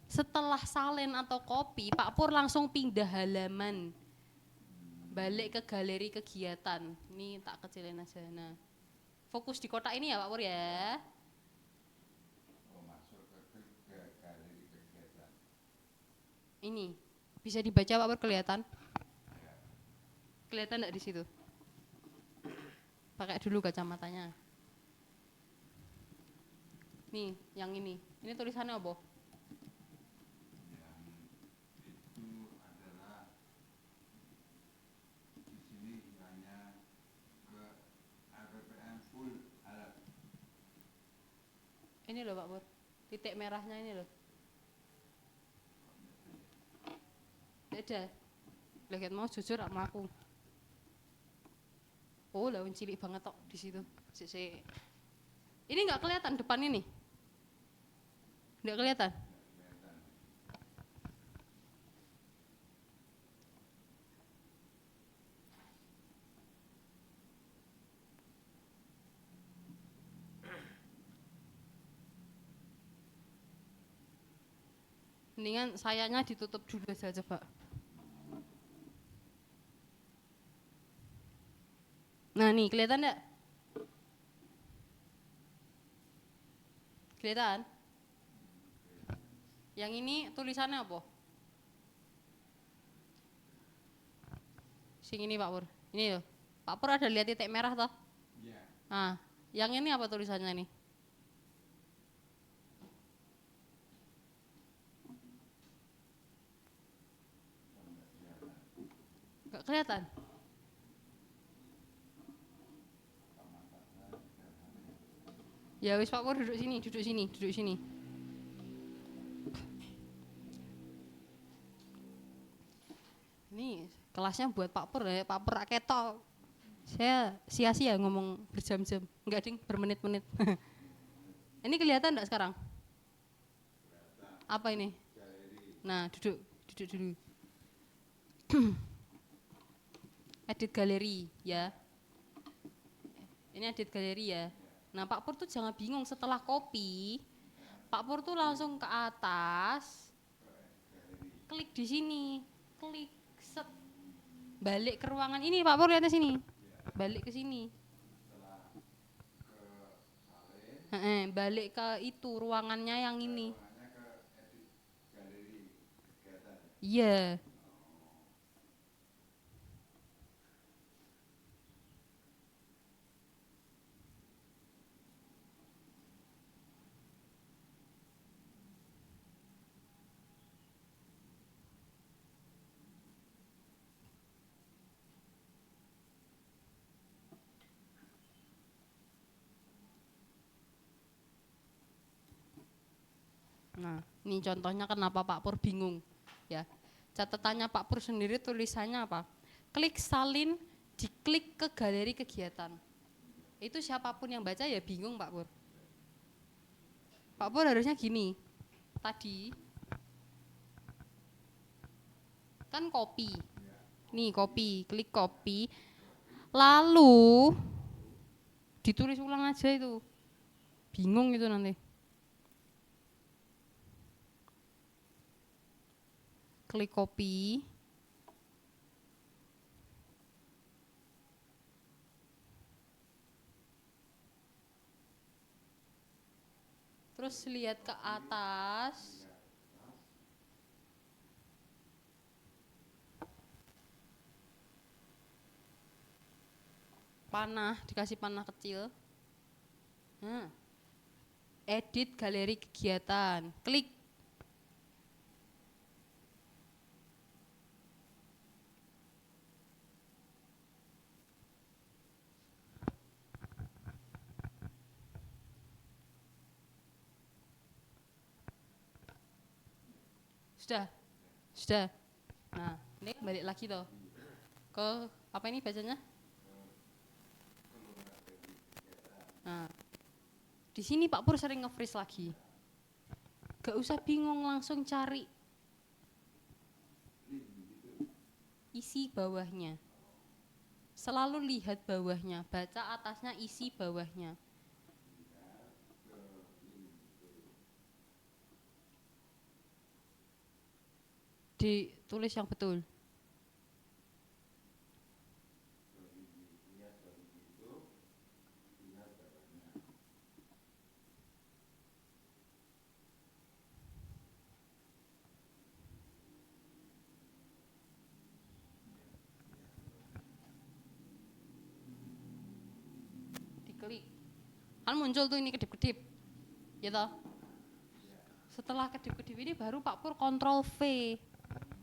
Setelah salin atau copy, Pak Pur langsung pindah halaman. Balik ke galeri kegiatan. Ini tak kecilin aja. Nah, fokus di kotak ini ya Pak Pur ya. Masuk ke galeri kegiatan. Ini bisa dibaca Pak Pur, kelihatan? Kelihatan enggak di situ? Pakai dulu kacamatanya. Nih, yang ini. Ini tulisannya apa? Itu adalah di sini hanya ke APPM full alat. Ini loh Pak Pur. Titik merahnya ini loh. Ada. Lihat mau jujur sama aku. Oh, lawan cilik banget tok di situ. Ini enggak kelihatan depan ini. Enggak kelihatan. Mendingan sayanya ditutup dulu aja coba. Nah nih, kelihatan enggak? Kelihatan? Yang ini tulisannya apa? Sing ini Pak Pur. Ini loh. Pak Pur ada lihat titik merah toh? Iya. Nah, yang ini apa tulisannya nih? Enggak kelihatan? Ya wis Pak Pur duduk sini. Kelasnya buat Pak Pur ya, Pak Pur ketok. Saya sia-sia ngomong berjam-jam, enggak ding, bermenit-menit. Ini kelihatan enggak sekarang? Apa ini? Nah, duduk dulu. Edit galeri ya. Ini edit galeri ya. Nah, Pak Pur tuh jangan bingung setelah copy, Pak Pur tuh langsung ke atas, klik di sini, klik set, balik ke ruangan ini. Pak Pur lihatnya sini, balik ke sini. Balik ke itu ruangannya yang ini. Iya. Nah, ini contohnya kenapa Pak Pur bingung, ya. Catatannya Pak Pur sendiri tulisannya apa? Klik salin, diklik ke galeri kegiatan. Itu siapapun yang baca ya bingung Pak Pur. Pak Pur harusnya gini, tadi kan copy, nih copy, klik copy, lalu ditulis ulang aja itu, bingung itu nanti. Klik copy, terus lihat ke atas, panah, dikasih panah kecil. Nah, edit galeri kegiatan, klik. Sudah. Nah, ini balik lagi toh ke apa ini bacanya? Nah, di sini Pak Pur sering nge-freeze lagi. Gak usah bingung, langsung cari isi bawahnya. Selalu lihat bawahnya, baca atasnya, isi bawahnya. Ditulis yang betul. Diklik. Kan muncul tuh ini kedip-kedip. Ya toh? Setelah kedip-kedip ini baru Pak Pur kontrol V.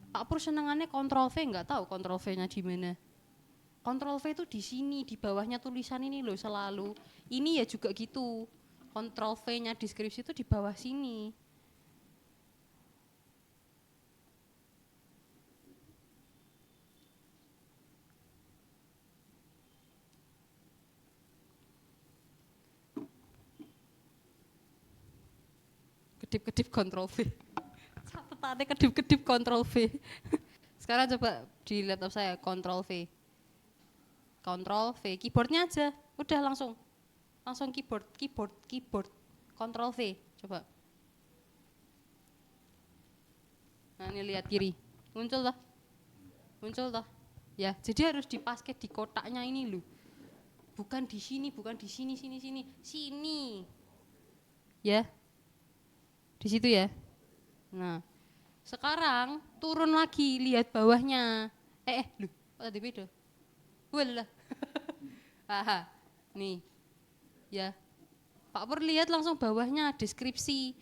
Pak Pur senengannya kontrol V, nggak tahu kontrol V-nya di mana. Kontrol V itu di sini, di bawahnya tulisan ini loh selalu. Ini ya juga gitu. Kontrol V-nya deskripsi itu di bawah sini. Kedip-kedip kontrol V. Catatannya kedip-kedip kontrol V. Sekarang coba di laptop saya kontrol V. Kontrol V, keyboardnya aja. Udah langsung keyboard. Kontrol V, coba. Nah ini lihat kiri, muncul toh. Ya, jadi harus dipaske di kotaknya ini loh. Bukan di sini, sini. Ya, di situ ya. Nah, sekarang turun lagi, lihat bawahnya. Loh, kok tadi beda? Walah. Aha, nih. Ya. Pak Pur lihat langsung bawahnya deskripsi.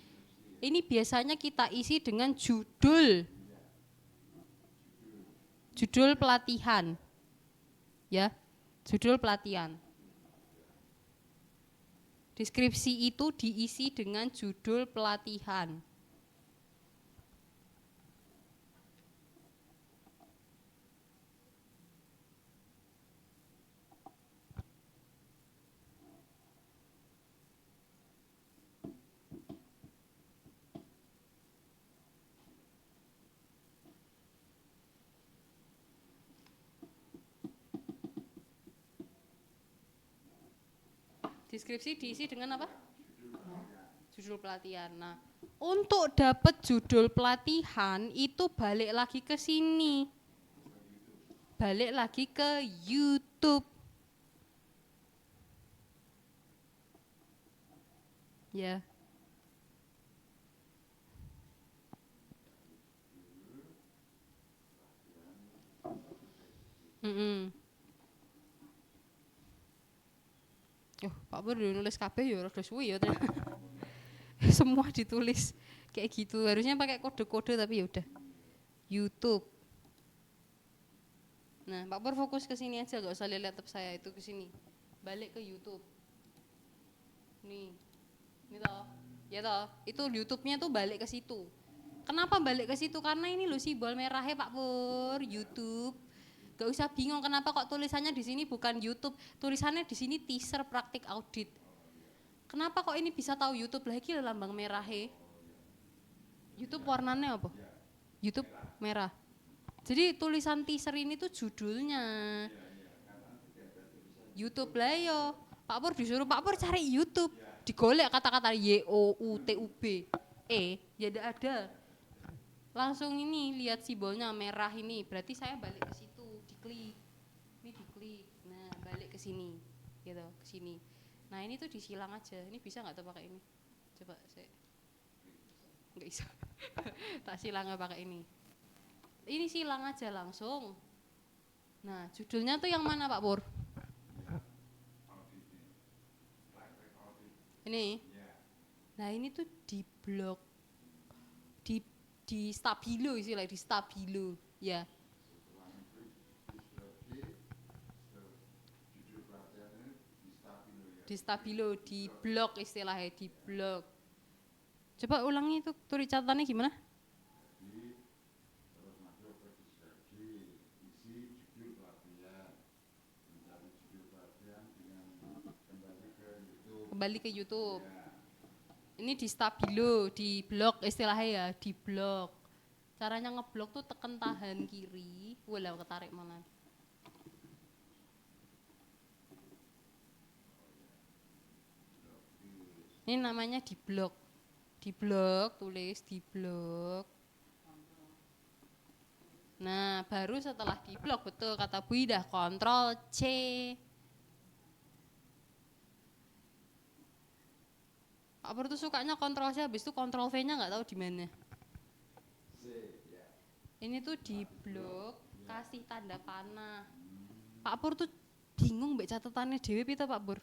Ini biasanya kita isi dengan judul. Judul pelatihan. Ya, judul pelatihan. Deskripsi itu diisi dengan judul pelatihan. deskripsi diisi dengan apa? Judul pelatihan. Nah, untuk dapat judul pelatihan itu balik lagi ke sini. Balik lagi ke YouTube. Ya. Pak Pur udah nulis kabeh ya rada suwi ya ternyata. Semua ditulis kayak gitu. Harusnya pakai kode-kode tapi ya udah. YouTube. Nah, Pak Pur fokus ke sini aja, gak usah lihat laptop saya itu ke sini. Balik ke YouTube. Nih. Ini toh. Ya toh, itu YouTube-nya tuh balik ke situ. Kenapa balik ke situ? Karena ini loh simbol merahnya Pak Pur, YouTube. Gak usah bingung kenapa kok tulisannya di sini bukan YouTube, tulisannya di sini teaser praktik audit. Kenapa kok ini bisa tahu YouTube lagi lambang merahnya? YouTube warnanya apa? YouTube merah. Jadi tulisan teaser ini tuh judulnya. YouTube lah yo. Pak Pur disuruh Pak Pur cari YouTube, digolek kata-kata YouTube, ya ada. Langsung ini lihat simbolnya merah ini, berarti saya balik ke situ, diklik, ini diklik, nah balik ke sini, gitu, ke sini. Nah ini tuh disilang aja, ini bisa nggak tuh pakai ini? Coba saya, nggak bisa, tak silangnya pakai ini. Ini silang aja langsung. Nah judulnya tuh yang mana Pak Pur? Ini. Nah ini tuh di blok, di stabilo istilah, di stabilo ya. Di stabilo, di blok istilahnya, di blok. Coba ulangi itu tulis catatannya gimana? Kembali ke YouTube. Ini di stabilo, di blok istilahnya ya, di blok. Caranya ngeblok tuh tekan tahan kiri, walau ketarik malah. Ini namanya di blok. Di blok, tulis di blok. Nah, baru setelah di blok, betul kata Bu Ida, Ctrl C. Pak Pur tuh sukanya Ctrl C, habis itu Ctrl V-nya nggak tahu di mana. Ini tuh di blok, kasih tanda panah. Pak Pur tuh bingung mbak catatannya dewe pita Pak Pur.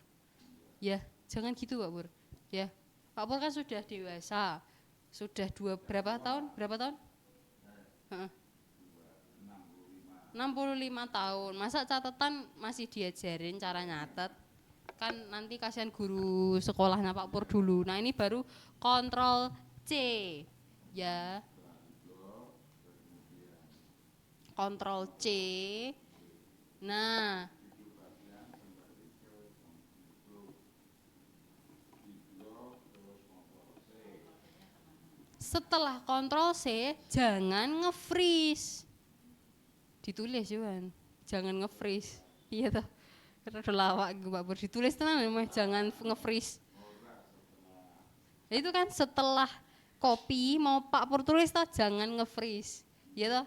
Ya, jangan gitu Pak Pur. Ya, Pak Pur kan sudah dewasa, sudah berapa tahun? 65 tahun. Masa catatan masih diajarin cara nyatet? Kan nanti kasihan guru sekolahnya Pak Pur dulu. Nah ini baru Ctrl C ya, Ctrl C. Nah setelah Ctrl C jangan nge-freeze, ditulis Yuan, jangan nge-freeze. Iya toh. Udah lawak Pak Pur ditulis tenan jangan nge-freeze. Itu kan setelah copy mau Pak Pur tulis toh jangan nge-freeze. Ya toh?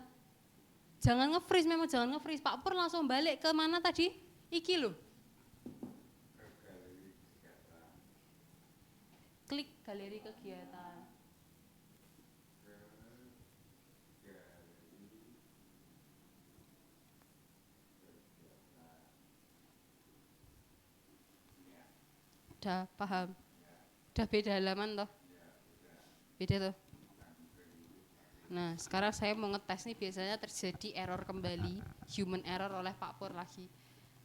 Jangan nge-freeze, memang jangan nge-freeze. Pak Pur langsung balik ke mana tadi? Iki loh. Klik galeri kegiatan. Udah paham? Udah beda halaman toh? Beda toh? Nah sekarang saya mau ngetes nih, biasanya terjadi error kembali, human error oleh Pak Pur lagi.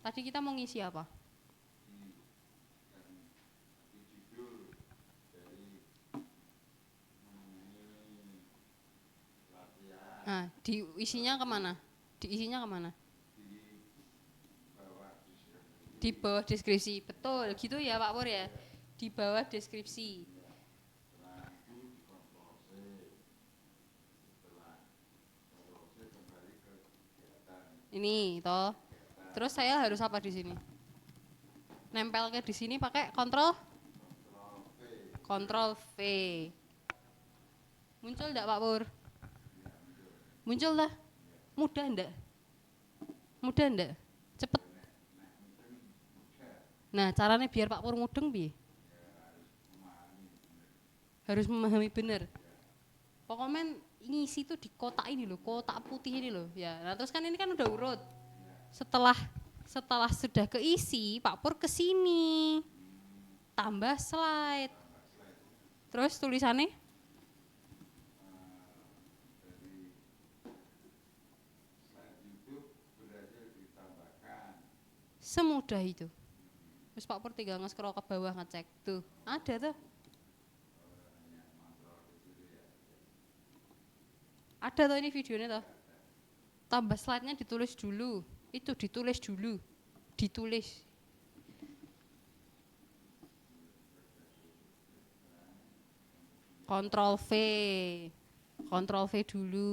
Tadi kita mau ngisi apa? Nah diisinya kemana? Diisinya kemana? Di bawah deskripsi, betul gitu ya Pak Pur ya, di bawah deskripsi. Ini toh, terus saya harus apa di sini? nempel ke di sini pakai Ctrl V. Muncul enggak Pak Pur? Muncul dah? Mudah enggak? Mudah enggak? Cepet? Nah caranya biar Pak Pur mudeng piye? Harus memahami benar. Pokoknya ngisi itu di kotak ini loh, kotak putih ini loh. Ya, nah terus kan ini kan udah urut. Setelah sudah keisi, Pak Pur ke sini. Tambah slide. Terus tulisannya? Semudah itu. Terus Pak Pur tinggal nge-scroll ke bawah ngecek. Tuh, ada tuh. Ada tuh ini videonya tuh. Tambah slide-nya ditulis dulu. Itu ditulis dulu. Ditulis. Ctrl V. Ctrl V dulu.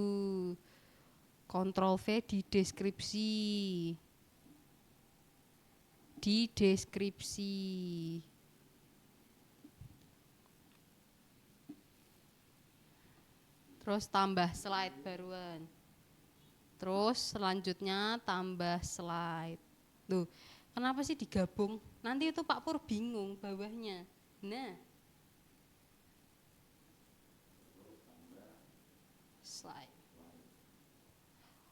Ctrl V di deskripsi. Di deskripsi. Terus tambah slide baruan. Terus selanjutnya tambah slide. Tuh, kenapa sih digabung? Nanti itu Pak Pur bingung bawahnya. Nah. Slide.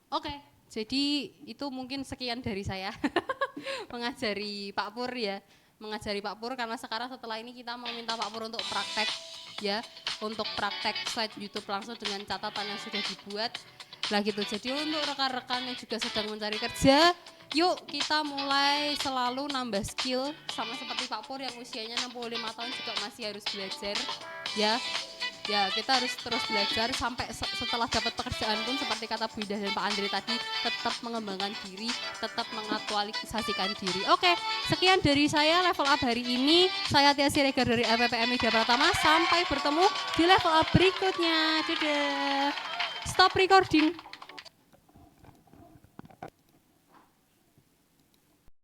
Oke, jadi itu mungkin sekian dari saya. Mengajari Pak Pur ya. Mengajari Pak Pur karena sekarang setelah ini kita mau minta Pak Pur untuk praktek ya, untuk praktek slide YouTube langsung dengan catatan yang sudah dibuat. Lah gitu. Jadi untuk rekan-rekan yang juga sedang mencari kerja, yuk kita mulai selalu nambah skill sama seperti Pak Pur yang usianya 65 tahun juga masih harus belajar ya. Ya, kita harus terus belajar sampai setelah dapat pekerjaan pun seperti kata Bu Ida dan Pak Andre tadi, tetap mengembangkan diri, tetap mengaktualisasikan diri. Oke, sekian dari saya level up hari ini. Saya Tia Siregar dari LPPM Media Pratama. Sampai bertemu di level up berikutnya. Dadah. Stop recording.